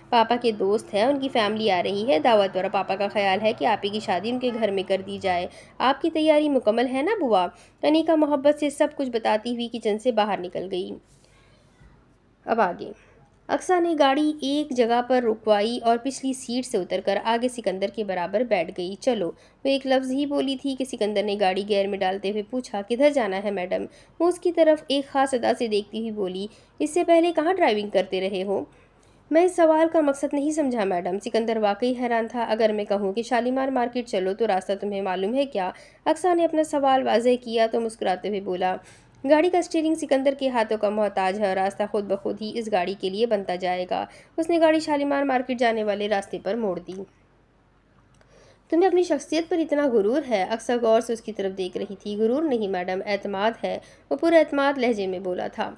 پاپا کے دوست ہیں، ان کی فیملی آ رہی ہے دعوت پر، پاپا کا خیال ہے کہ آپی کی شادی ان کے گھر میں کر دی جائے۔ آپ کی تیاری مکمل ہے نا بوا؟ انیکا محبت سے سب کچھ بتاتی ہوئی کچن سے باہر نکل گئی۔ اب آگے اقصیٰ نے گاڑی ایک جگہ پر رکوائی اور پچھلی سیٹ سے اتر کر آگے سکندر کے برابر بیٹھ گئی۔ چلو، وہ ایک لفظ ہی بولی تھی کہ سکندر نے گاڑی گیئر میں ڈالتے ہوئے پوچھا، کدھر جانا ہے میڈم؟ وہ اس کی طرف ایک خاص ادا سے دیکھتی ہوئی بولی، اس سے پہلے کہاں ڈرائیونگ کرتے رہے ہو؟ میں اس سوال کا مقصد نہیں سمجھا میڈم۔ سکندر واقعی حیران تھا۔ اگر میں کہوں کہ شالیمار مارکیٹ چلو تو راستہ تمہیں معلوم ہے کیا؟ اقصیٰ نے اپنا سوال واضح کیا تو مسکراتے ہوئے بولا، گاڑی کا اسٹیئرنگ سکندر کے ہاتھوں کا محتاج ہے اور راستہ خود بخود ہی اس گاڑی کے لیے بنتا جائے گا۔ اس نے گاڑی شالیمار مارکیٹ جانے والے راستے پر موڑ دی۔ تمہیں اپنی شخصیت پر اتنا غرور ہے؟ اقصیٰ غور سے اس کی طرف دیکھ رہی تھی۔ غرور نہیں میڈم، اعتماد ہے، وہ پورے اعتماد لہجے میں بولا تھا۔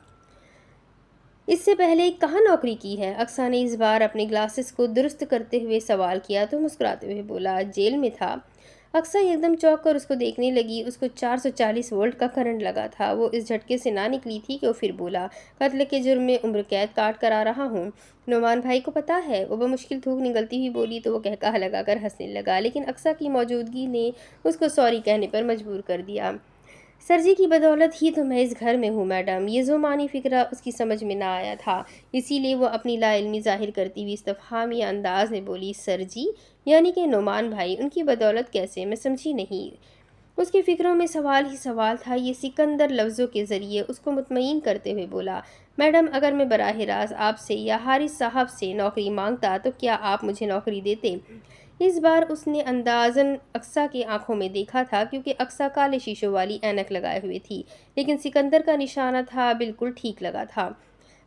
اس سے پہلے کہاں نوکری کی ہے؟ اقصیٰ نے اس بار اپنے گلاسز کو درست کرتے ہوئے سوال کیا تو مسکراتے ہوئے بولا، جیل میں تھا۔ اقصیٰ ایک دم چونک کر اس کو دیکھنے لگی۔ اس کو 440 وولٹ کا کرنٹ لگا تھا۔ وہ اس جھٹکے سے نہ نکلی تھی کہ وہ پھر بولا، قتل کے جرم میں عمر قید کاٹ کر آ رہا ہوں۔ نعمان بھائی کو پتہ ہے؟ وہ بمشکل تھوک نگلتی ہوئی بولی تو وہ قہقہہ لگا کر ہنسنے لگا، لیکن اقصیٰ کی موجودگی نے اس کو سوری کہنے پر مجبور کر دیا۔ سر جی کی بدولت ہی تو میں اس گھر میں ہوں میڈم۔ یہ ذومعنی فقرہ اس کی سمجھ میں نہ آیا تھا، اسی لیے وہ اپنی لا علمی ظاہر کرتی ہوئی استفہامیہ انداز میں بولی، سر جی یعنی کہ نعمان بھائی، ان کی بدولت کیسے؟ میں سمجھی نہیں۔ اس کے فکروں میں سوال ہی سوال تھا۔ یہ سکندر لفظوں کے ذریعے اس کو مطمئن کرتے ہوئے بولا، میڈم اگر میں براہ راست آپ سے یا حارث صاحب سے نوکری مانگتا تو کیا آپ مجھے نوکری دیتے؟ اس بار اس نے اندازاً اقصیٰ کی آنکھوں میں دیکھا تھا، کیونکہ اقصیٰ کالے شیشوں والی اینک لگائے ہوئے تھی، لیکن سکندر کا نشانہ تھا بالکل ٹھیک لگا تھا۔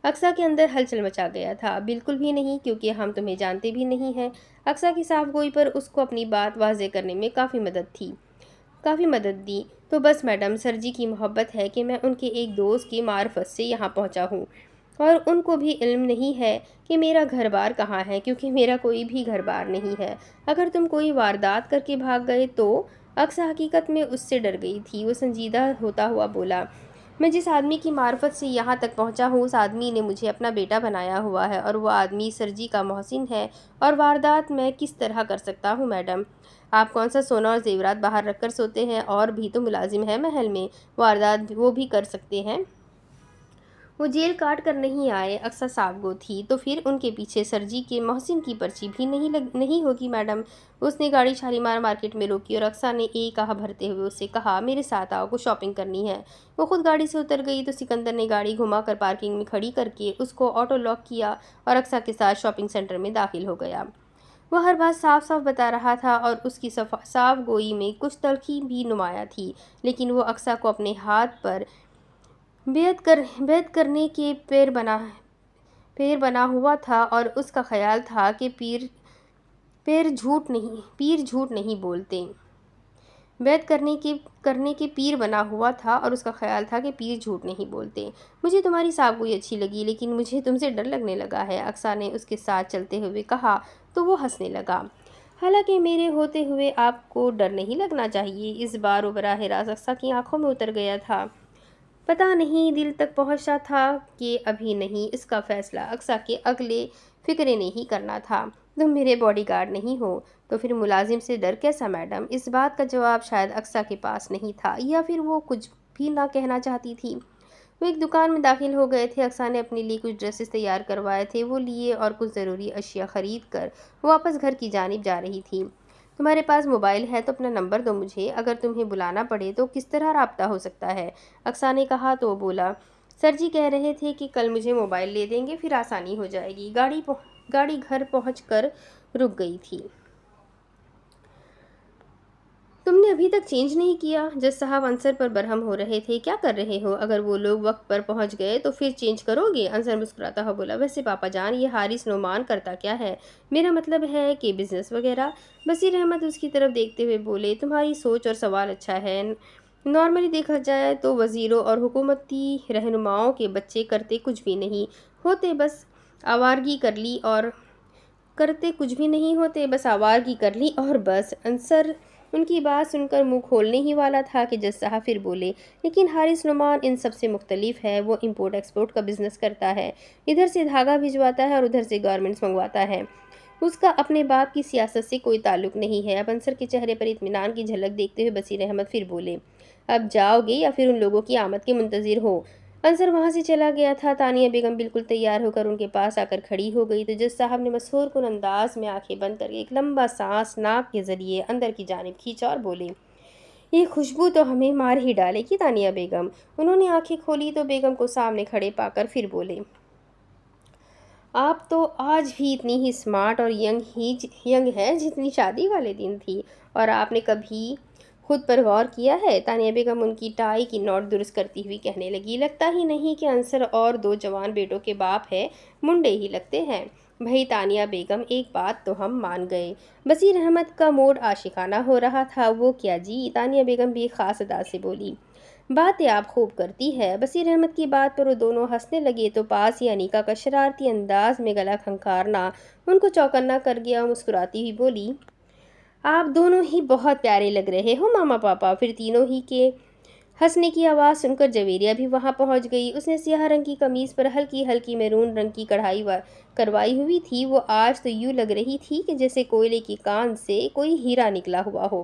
اقصیٰ کے اندر ہلچل مچا گیا تھا۔ بالکل بھی نہیں، کیونکہ ہم تمہیں جانتے بھی نہیں ہیں۔ اقصیٰ کی صاف گوئی پر اس کو اپنی بات واضح کرنے میں کافی مدد دی۔ تو بس میڈم، سر جی کی محبت ہے کہ میں ان کے ایک دوست کی معرفت سے یہاں پہنچا ہوں، اور ان کو بھی علم نہیں ہے کہ میرا گھر بار کہاں ہے، کیونکہ میرا کوئی بھی گھر بار نہیں ہے۔ اگر تم کوئی واردات کر کے بھاگ گئے تو؟ اقصیٰ حقیقت میں اس سے ڈر گئی تھی۔ وہ سنجیدہ ہوتا ہوا بولا، میں جس آدمی کی معرفت سے یہاں تک پہنچا ہوں، اس آدمی نے مجھے اپنا بیٹا بنایا ہوا ہے، اور وہ آدمی سر جی کا محسن ہے، اور واردات میں کس طرح کر سکتا ہوں میڈم؟ آپ کون سا سونا اور زیورات باہر رکھ کر سوتے ہیں؟ اور بھی تو ملازم ہیں محل میں، واردات وہ بھی کر سکتے ہیں۔ وہ جیل کاٹ کر نہیں آئے۔ اقصیٰ صاف گو تھی۔ تو پھر ان کے پیچھے سر جی کے محسن کی پرچی بھی نہیں ہوگی میڈم؟ اس نے گاڑی شالیمار مارکیٹ میں روکی، اور اقصیٰ نے ایک آہ بھرتے ہوئے اس سے کہا، میرے ساتھ آؤ، کچھ شاپنگ کرنی ہے۔ وہ خود گاڑی سے اتر گئی تو سکندر نے گاڑی گھما کر پارکنگ میں کھڑی کر کے اس کو آٹو لاک کیا اور اقصیٰ کے ساتھ شاپنگ سینٹر میں داخل ہو گیا۔ وہ ہر بات صاف صاف بتا رہا تھا، اور اس کی صاف گوئی میں کچھ تلخی بھی نمایاں تھی، لیکن وہ اقصیٰ کو اپنے ہاتھ پر بیعت کرنے کے پیر بنا ہوا تھا، اور اس کا خیال تھا کہ پیر جھوٹ نہیں بولتے۔ بیعت کرنے کے پیر بنا ہوا تھا، اور اس کا خیال تھا کہ پیر جھوٹ نہیں بولتے۔ مجھے تمہاری صاف گوئی اچھی لگی، لیکن مجھے تم سے ڈر لگنے لگا ہے، اقصیٰ نے اس کے ساتھ چلتے ہوئے کہا، تو وہ ہنسنے لگا۔ حالانکہ میرے ہوتے ہوئے آپ کو ڈر نہیں لگنا چاہیے۔ اس بار وہ براہ راست اقصیٰ کی آنکھوں میں اتر گیا تھا۔ پتہ نہیں دل تک پہنچا تھا کہ ابھی نہیں، اس کا فیصلہ اقصیٰ کے اگلے فقرے نے ہی کرنا تھا۔ تم میرے باڈی گارڈ نہیں ہو، تو پھر ملازم سے ڈر کیسا میڈم؟ اس بات کا جواب شاید اقصیٰ کے پاس نہیں تھا، یا پھر وہ کچھ بھی نہ کہنا چاہتی تھی۔ وہ ایک دکان میں داخل ہو گئے تھے۔ اقصیٰ نے اپنے لیے کچھ ڈریسز تیار کروائے تھے، وہ لیے، اور کچھ ضروری اشیاء خرید کر واپس گھر کی جانب جا رہی تھی۔ تمہارے پاس موبائل ہے تو اپنا نمبر دو مجھے، اگر تمہیں بلانا پڑے تو کس طرح رابطہ ہو سکتا ہے؟ اقصیٰ نے کہا تو وہ بولا، سر جی کہہ رہے تھے کہ کل مجھے موبائل لے دیں گے، پھر آسانی ہو جائے گی۔ گاڑی گھر پہنچ کر رک گئی تھی۔ تم نے ابھی تک چینج نہیں کیا؟ جج صاحب انصر پر برہم ہو رہے تھے، کیا کر رہے ہو؟ اگر وہ لوگ وقت پر پہنچ گئے تو پھر چینج کرو گے؟ انصر مسکراتا ہوا بولا، ویسے پاپا جان، یہ حارث نعمان کرتا کیا ہے؟ میرا مطلب ہے کہ بزنس وغیرہ۔ بصیر احمد اس کی طرف دیکھتے ہوئے بولے، تمہاری سوچ اور سوال اچھا ہے۔ نارملی دیکھا جائے تو وزیروں اور حکومتی رہنماؤں کے بچے کرتے کچھ بھی نہیں ہوتے، بس آوارگی کر لی اور بس۔ انصر ان کی بات سن کر منہ کھولنے ہی والا تھا کہ جج صاحب پھر بولے، لیکن حارث نعمان ان سب سے مختلف ہے۔ وہ امپورٹ ایکسپورٹ کا بزنس کرتا ہے، ادھر سے دھاگا بھجواتا ہے اور ادھر سے گارمنٹس منگواتا ہے۔ اس کا اپنے باپ کی سیاست سے کوئی تعلق نہیں ہے۔ اب انصر کے چہرے پر اطمینان کی جھلک دیکھتے ہوئے بصیر احمد پھر بولے، اب جاؤ گے یا پھر ان لوگوں کی آمد کے منتظر ہو؟ انصر وہاں سے چلا گیا تھا۔ تانیہ بیگم بالکل تیار ہو کر ان کے پاس آ کر کھڑی ہو گئی تو جج صاحب نے مسحور کن انداز میں آنکھیں بند کر کے ایک لمبا سانس ناک کے ذریعے اندر کی جانب کھینچا اور بولے، یہ خوشبو تو ہمیں مار ہی ڈالے گی تانیہ بیگم۔ انہوں نے آنکھیں کھولی تو بیگم کو سامنے کھڑے پا کر پھر بولے، آپ تو آج بھی اتنی ہی اسمارٹ اور ینگ ہے جتنی شادی والے دن تھی، اور آپ نے کبھی خود پر غور کیا ہے؟ تانیہ بیگم ان کی ٹائی کی نوٹ درست کرتی ہوئی کہنے لگی، لگتا ہی نہیں کہ انصر اور 2 جوان بیٹوں کے باپ ہے، منڈے ہی لگتے ہیں۔ بھئی تانیہ بیگم، ایک بات تو ہم مان گئے۔ بصیر احمد کا موڈ عاشقانہ ہو رہا تھا۔ وہ کیا جی؟ تانیہ بیگم بھی ایک خاص ادا سے بولی، باتیں آپ خوب کرتی ہے۔ بصیر احمد کی بات پر وہ دونوں ہنسنے لگے تو پاس ہی انیکا کا شرارتی انداز میں گلا کھنکارنا ان کو چوکنا کر گیا۔ اور مسکراتی ہوئی بولی، آپ دونوں ہی بہت پیارے لگ رہے ہو ماما پاپا۔ پھر تینوں ہی کے ہنسنے کی آواز سن کر جویریہ بھی وہاں پہنچ گئی۔ اس نے سیاہ رنگ کی قمیض پر ہلکی ہلکی میرون رنگ کی کڑھائی کروائی ہوئی تھی۔ وہ آج تو یوں لگ رہی تھی کہ جیسے کوئلے کی کان سے کوئی ہیرا نکلا ہوا ہو۔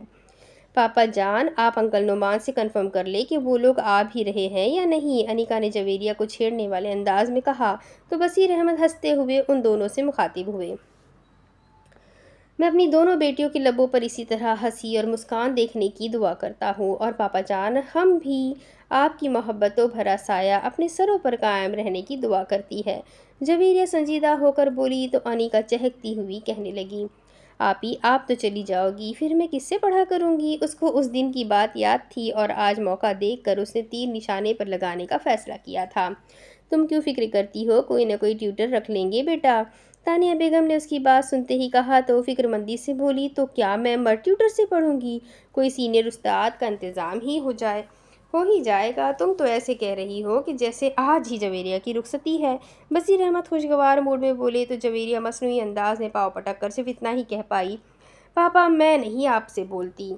پاپا جان، آپ انکل نعمان سے کنفرم کر لیں کہ وہ لوگ آ بھی رہے ہیں یا نہیں، انیکا نے جویریہ کو چھیڑنے والے انداز میں کہا تو بصیر احمد ہنستے ہوئے ان دونوں سے مخاطب ہوئے، میں اپنی دونوں بیٹیوں کے لبوں پر اسی طرح ہنسی اور مسکان دیکھنے کی دعا کرتا ہوں، اور پاپا جان، ہم بھی آپ کی محبتوں بھرا سایہ اپنے سروں پر قائم رہنے کی دعا کرتی ہے۔ جویریہ سنجیدہ ہو کر بولی تو انیکا چہکتی ہوئی کہنے لگی، آپی آپ تو چلی جاؤ گی، پھر میں کس سے پڑھا کروں گی؟ اس کو اس دن کی بات یاد تھی اور آج موقع دیکھ کر اس نے تیر نشانے پر لگانے کا فیصلہ کیا تھا۔ تم کیوں فکر کرتی ہو، کوئی نہ کوئی ٹیوٹر رکھ لیں گے بیٹا۔ تانیہ بیگم نے اس کی بات سنتے ہی کہا تو فکر مندی سے بولی، تو کیا میں مرد ٹیوٹر سے پڑھوں گی؟ کوئی سینئر استاد کا انتظام ہو ہی جائے گا۔ تم تو ایسے کہہ رہی ہو کہ جیسے آج ہی جویریہ کی رخصتی ہے۔ بصیر احمد خوشگوار موڈ میں بولے تو جویریہ مصنوعی انداز میں پاؤں پٹک کر صرف اتنا ہی کہہ پائی، پاپا میں نہیں آپ سے بولتی۔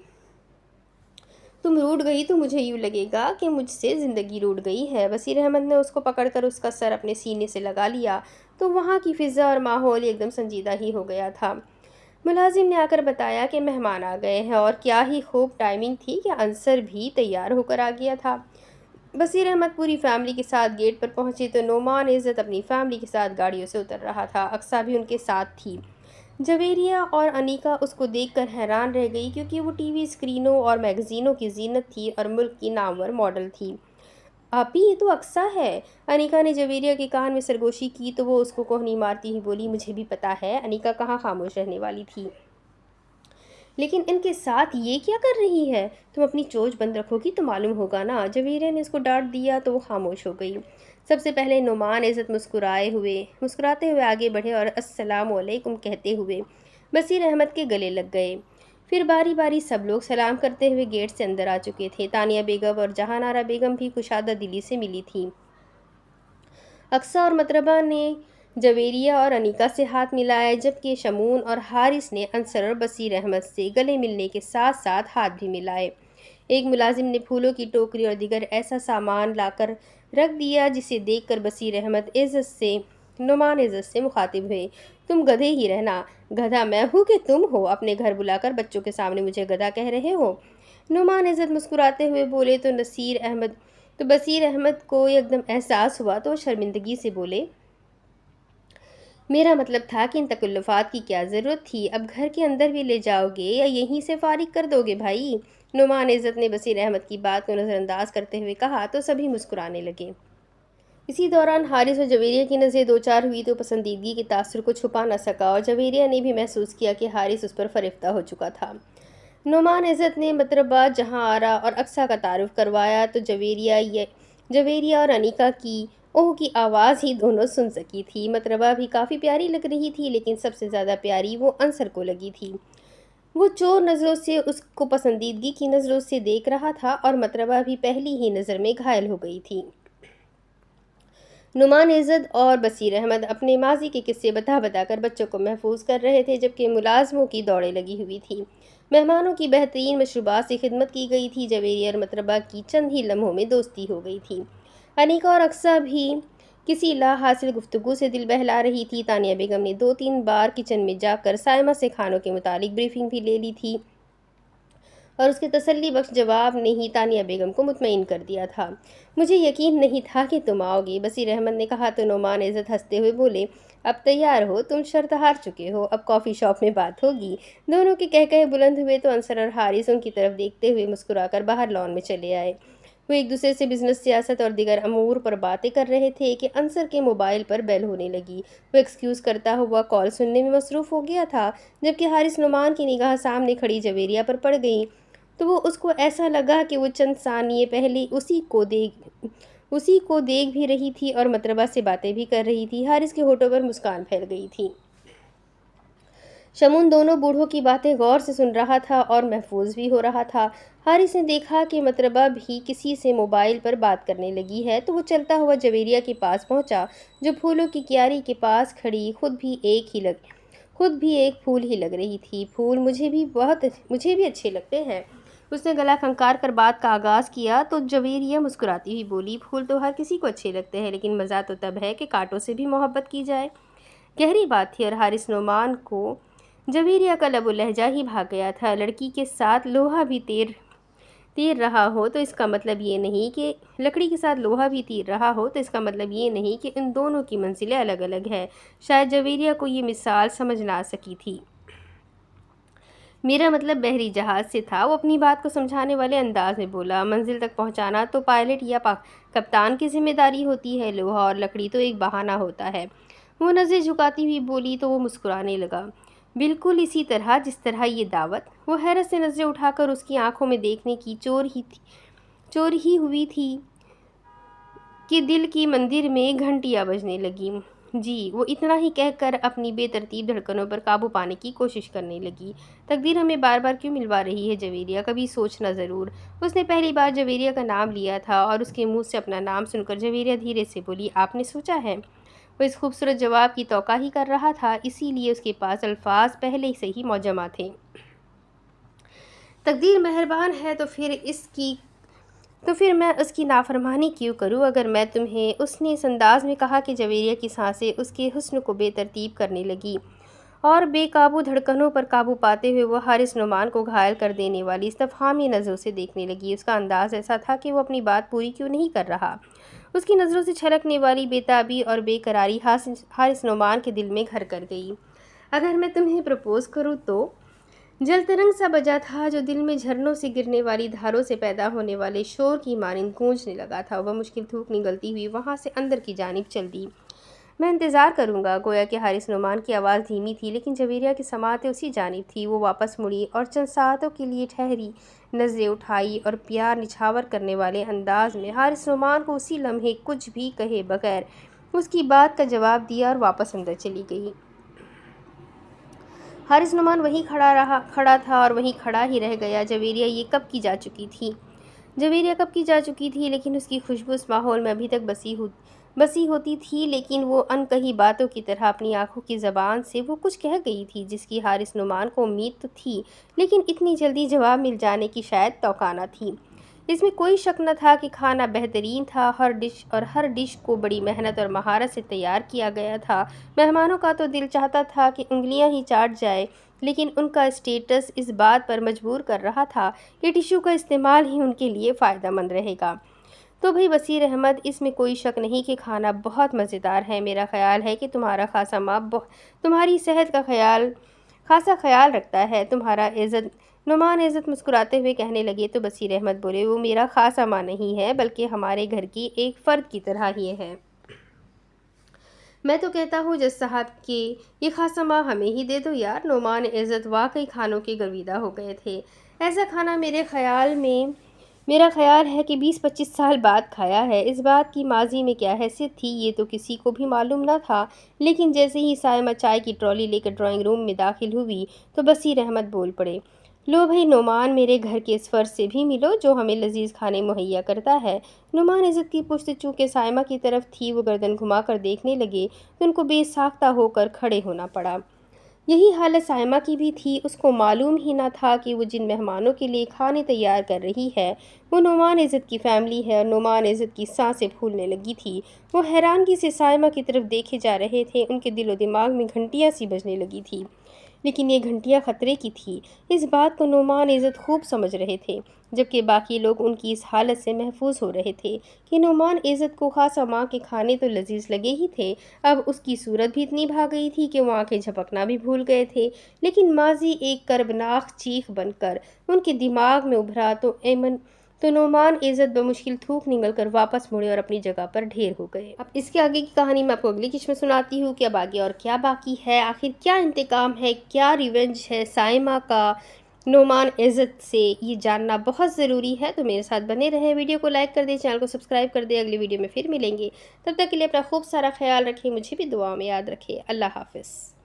تم روٹھ گئی تو مجھے یوں لگے گا کہ مجھ سے زندگی روٹھ گئی ہے۔ بصیر احمد نے اس کو پکڑ کر اس کا سر اپنے سینے سے لگا لیا تو وہاں کی فضا اور ماحول ایک دم سنجیدہ ہی ہو گیا تھا۔ ملازم نے آ کر بتایا کہ مہمان آ گئے ہیں، اور کیا ہی خوب ٹائمنگ تھی کہ انصر بھی تیار ہو کر آ گیا تھا۔ بصیر احمد پوری فیملی کے ساتھ گیٹ پر پہنچے تو نعمان عزت اپنی فیملی کے ساتھ گاڑیوں سے اتر رہا تھا۔ اقصیٰ بھی ان کے ساتھ تھی۔ جویریہ اور انیکا اس کو دیکھ کر حیران رہ گئی، کیونکہ وہ ٹی وی اسکرینوں اور میگزینوں کی زینت تھی اور ملک کی نامور ماڈل تھی۔ آپی یہ تو اقصیٰ ہے۔ انیکا نے جویریہ کے کان میں سرگوشی کی تو وہ اس کو کوہنی مارتی ہوئی بولی، مجھے بھی پتا ہے۔ انیکا کہاں خاموش رہنے والی تھی، لیکن ان کے ساتھ یہ کیا کر رہی ہے؟ تم اپنی چونچ بند رکھو گی تو معلوم ہوگا نا۔ جویریہ نے اس کو ڈانٹ دیا تو وہ خاموش ہو گئی۔ سب سے پہلے نعمان عزت مسکراتے ہوئے آگے بڑھے اور السلام علیکم کہتے ہوئے بصیر احمد کے گلے لگ گئے۔ پھر باری باری سب لوگ سلام کرتے ہوئے گیٹ سے اندر آ چکے تھے۔ تانیہ بیگم اور جہان آرا بیگم بھی کشادہ دلی سے ملی تھیں۔ اقصیٰ اور مطربہ نے جویریہ اور انیکا سے ہاتھ ملائے، جبکہ شمون اور حارث نے انصر اور بصیر احمد سے گلے ملنے کے ساتھ ساتھ ہاتھ بھی ملائے۔ ایک ملازم نے پھولوں کی ٹوکری اور دیگر ایسا سامان لا کر رکھ دیا جسے دیکھ کر بصیر احمد نعمان عزت سے مخاطب ہوئے، تم گدھے ہی رہنا۔ گدھا میں ہوں کہ تم ہو؟ اپنے گھر بلا کر بچوں کے سامنے مجھے گدھا کہہ رہے ہو؟ نعمان عزت مسکراتے ہوئے بولے تو بصیر احمد کو ایک دم احساس ہوا تو شرمندگی سے بولے، میرا مطلب تھا کہ ان تکلفات کی کیا ضرورت تھی؟ اب گھر کے اندر بھی لے جاؤ گے یا یہیں سے فارغ کر دو گے بھائی؟ نعمان عزت نے بصیر احمد کی بات کو نظر انداز کرتے ہوئے کہا تو سبھی مسکرانے لگے۔ اسی دوران حارث اور جویریہ کی نظریں دو چار ہوئی تو پسندیدگی کے تاثر کو چھپا نہ سکا، اور جویریہ نے بھی محسوس کیا کہ حارث اس پر فریفتہ ہو چکا تھا۔ نعمان عزت نے مطربہ جہاں آرا اور اقصیٰ کا تعارف کروایا تو جویریہ اور انیکا کی اوہ کی آواز ہی دونوں سن سکی تھی۔ مطربہ بھی کافی پیاری لگ رہی تھی، لیکن سب سے زیادہ پیاری وہ انصر کو لگی تھی۔ وہ چور نظروں سے اس کو پسندیدگی کی نظروں سے دیکھ رہا تھا، اور مطربہ بھی پہلی ہی نظر میں گھائل ہو گئی تھی۔ نعمان عزت اور بصیر احمد اپنے ماضی کے قصے بتا کر بچوں کو محفوظ کر رہے تھے، جبکہ ملازموں کی دوڑیں لگی ہوئی تھیں۔ مہمانوں کی بہترین مشروبات سے خدمت کی گئی تھی۔ جویریہ اور مطربہ کی چند ہی لمحوں میں دوستی ہو گئی تھی۔ انیکا اور اقصیٰ بھی کسی لا حاصل گفتگو سے دل بہلا رہی تھی۔ تانیہ بیگم نے 2-3 بار کچن میں جا کر سائمہ سے کھانوں کے متعلق بریفنگ بھی لے لی تھی، اور اس کے تسلی بخش جواب نے ہی تانیہ بیگم کو مطمئن کر دیا تھا۔ مجھے یقین نہیں تھا کہ تم آؤ گی، بصیر احمد نے کہا تو نعمان عزت ہنستے ہوئے بولے، اب تیار ہو، تم شرط ہار چکے ہو، اب کافی شاپ میں بات ہوگی۔ دونوں کے کہکہے بلند ہوئے تو انصر اور حارث ان کی طرف دیکھتے ہوئے مسکرا کر باہر لان میں چلے آئے۔ وہ ایک دوسرے سے بزنس، سیاست اور دیگر امور پر باتیں کر رہے تھے کہ انصر کے موبائل پر بیل ہونے لگی۔ وہ ایکسکیوز کرتا ہوا کال سننے میں مصروف ہو گیا تھا۔ جبکہ حارث نعمان کی نگاہ سامنے کھڑی جویریہ پر پڑ گئی تو وہ اس کو ایسا لگا کہ وہ چند ثانیے پہلے اسی کو دیکھ بھی رہی تھی اور مطربہ سے باتیں بھی کر رہی تھی۔ حارث کے ہونٹوں پر مسکان پھیل گئی تھی۔ شمون دونوں بوڑھوں کی باتیں غور سے سن رہا تھا اور محفوظ بھی ہو رہا تھا۔ حارث نے دیکھا کہ مطربہ بھی کسی سے موبائل پر بات کرنے لگی ہے تو وہ چلتا ہوا جویریہ کے پاس پہنچا، جو پھولوں کی کیاری کے پاس کھڑی خود بھی ایک پھول ہی لگ رہی تھی۔ پھول مجھے بھی اچھے لگتے ہیں۔ اس نے گلا کھنکار کر بات کا آغاز کیا تو جویریہ مسکراتی ہوئی بولی، پھول تو ہر کسی کو اچھے لگتے ہیں، لیکن مزہ تو تب ہے کہ کانٹوں سے بھی محبت کی جائے۔ گہری بات تھی، اور حارث نعمان کو جویریہ کا لب و لہجہ ہی بھا گیا تھا۔ لڑکی کے ساتھ لوہا بھی تیر رہا ہو تو اس کا مطلب یہ نہیں کہ ان دونوں کی منزلیں الگ الگ ہیں۔ شاید جویریہ کو یہ مثال سمجھ نہ آ سکی تھی۔ میرا مطلب بحری جہاز سے تھا، وہ اپنی بات کو سمجھانے والے انداز میں بولا۔ منزل تک پہنچانا تو پائلٹ یا کپتان کی ذمہ داری ہوتی ہے، لوہا اور لکڑی تو ایک بہانہ ہوتا ہے۔ وہ نظریں جھکاتی ہوئی بولی تو وہ مسکرانے لگا، بالکل اسی طرح جس طرح یہ دعوت۔ وہ حیرت سے نظریں اٹھا کر اس کی آنکھوں میں دیکھنے کی چور ہی ہوئی تھی۔ کہ دل کی مندر میں گھنٹیاں بجنے لگیں۔ جی، وہ اتنا ہی کہہ کر اپنی بے ترتیب دھڑکنوں پر قابو پانے کی کوشش کرنے لگی۔ تقدیر ہمیں بار بار کیوں ملوا رہی ہے جویریہ، کبھی سوچنا ضرور۔ اس نے پہلی بار جویریہ کا نام لیا تھا اور اس کے منہ سے اپنا نام سن کر جویریہ دھیرے سے بولی، آپ نے سوچا ہے؟ وہ اس خوبصورت جواب کی توقع ہی کر رہا تھا، اسی لیے اس کے پاس الفاظ پہلے سے ہی موجمع تھے۔ تقدیر مہربان ہے تو پھر میں اس کی نافرمانی کیوں کروں؟ اگر میں تمہیں، اس نے اس انداز میں کہا کہ جویریہ کی سانسیں اس کے حسن کو بے ترتیب کرنے لگی اور بے قابو دھڑکنوں پر قابو پاتے ہوئے وہ حارث نعمان کو گھائل کر دینے والی استفہامی نظروں سے دیکھنے لگی۔ اس کا انداز ایسا تھا کہ وہ اپنی بات پوری کیوں نہیں کر رہا۔ اس کی نظروں سے چھلکنے والی بے تابی اور بے قراری حارث نعمان کے دل میں گھر کر گئی۔ اگر میں تمہیں پرپوز کروں تو؟ جل ترنگ سا بجا تھا جو دل میں جھرنوں سے گرنے والی دھاروں سے پیدا ہونے والے شور کی مانند گونجنے لگا تھا۔ وہ مشکل تھوک نگلتی ہوئی وہاں سے اندر کی جانب چل دی۔ میں انتظار کروں گا۔ گویا کہ حارث نعمان کی آواز دھیمی تھی لیکن جویریہ کی سماعتیں اسی جانب تھیں۔ وہ واپس مڑی اور چند ساعتوں کے لیے ٹھہری، نظریں اٹھائی اور پیار نچھاور کرنے والے انداز میں حارث نعمان کو اسی لمحے کچھ بھی کہے بغیر اس کی بات کا جواب دیا اور واپس اندر چلی گئی۔ حارث نعمان وہیں کھڑا تھا اور وہیں کھڑا ہی رہ گیا۔ جویریہ کب کی جا چکی تھی لیکن اس کی خوشبو اس ماحول میں ابھی تک بسی ہوتی تھی، لیکن وہ ان کہی باتوں کی طرح اپنی آنکھوں کی زبان سے وہ کچھ کہہ گئی تھی جس کی حارث نعمان کو امید تو تھی لیکن اتنی جلدی جواب مل جانے کی شاید توقع نہ تھی۔ اس میں کوئی شک نہ تھا کہ کھانا بہترین تھا، ہر ڈش کو بڑی محنت اور مہارت سے تیار کیا گیا تھا۔ مہمانوں کا تو دل چاہتا تھا کہ انگلیاں ہی چاٹ جائے، لیکن ان کا اسٹیٹس اس بات پر مجبور کر رہا تھا کہ ٹشو کا استعمال ہی ان کے لیے فائدہ مند رہے گا۔ تو بھئی بصیر احمد، اس میں کوئی شک نہیں کہ کھانا بہت مزیدار ہے۔ میرا خیال ہے کہ تمہارا خاصا ماں تمہاری صحت کا خاصا خیال رکھتا ہے۔ تمہارا عزت نعمان عزت مسکراتے ہوئے کہنے لگے تو بصیر احمد بولے، وہ میرا خاصا ماں نہیں ہے بلکہ ہمارے گھر کی ایک فرد کی طرح ہی ہے۔ میں تو کہتا ہوں جج صاحب کہ یہ خاصا ماں ہمیں ہی دے دو یار۔ نعمان عزت واقعی کھانوں کے گرویدہ ہو گئے تھے۔ ایسا کھانا میرا خیال ہے کہ 20-25 سال بعد کھایا ہے۔ اس بات کی ماضی میں کیا حیثیت تھی یہ تو کسی کو بھی معلوم نہ تھا، لیکن جیسے ہی سائمہ چائے کی ٹرالی لے کر ڈرائنگ روم میں داخل ہوئی تو بصیر احمد بول پڑے، لو بھئی نعمان، میرے گھر کے اس فرد سے بھی ملو جو ہمیں لذیذ کھانے مہیا کرتا ہے۔ نعمان عزت کی پشت چونکہ سائمہ کی طرف تھی، وہ گردن گھما کر دیکھنے لگے تو ان کو بے ساختہ ہو کر کھڑے ہونا پڑا۔ یہی حالت سائمہ کی بھی تھی۔ اس کو معلوم ہی نہ تھا کہ وہ جن مہمانوں کے لیے کھانے تیار کر رہی ہے وہ نعمان عزت کی فیملی ہے، اور نعمان عزت کی سانسیں پھولنے لگی تھی۔ وہ حیرانگی سے سائمہ کی طرف دیکھے جا رہے تھے۔ ان کے دل و دماغ میں گھنٹیاں سی بجنے لگی تھی، لیکن یہ گھنٹیاں خطرے کی تھی۔ اس بات کو نعمان عزت خوب سمجھ رہے تھے، جبکہ باقی لوگ ان کی اس حالت سے محفوظ ہو رہے تھے کہ نعمان عزت کو خاصا ماں کے کھانے تو لذیذ لگے ہی تھے، اب اس کی صورت بھی اتنی بھاگ گئی تھی کہ وہ آنکھیں جھپکنا بھی بھول گئے تھے۔ لیکن ماضی ایک کربناک چیخ بن کر ان کے دماغ میں ابھرا تو نعمان عزت بمشکل تھوک نگل کر واپس مڑے اور اپنی جگہ پر ڈھیر ہو گئے۔ اب اس کے آگے کی کہانی میں آپ کو اگلی قسط میں سناتی ہوں کہ اب آگے اور کیا باقی ہے، آخر کیا انتقام ہے، کیا ریونج ہے سائمہ کا نعمان عزت سے، یہ جاننا بہت ضروری ہے۔ تو میرے ساتھ بنے رہیں، ویڈیو کو لائک کر دیں، چینل کو سبسکرائب کر دیں۔ اگلی ویڈیو میں پھر ملیں گے، تب تک کے لیے اپنا خوب سارا خیال رکھیں، مجھے بھی دعاؤں میں یاد رکھیں۔ اللہ حافظ۔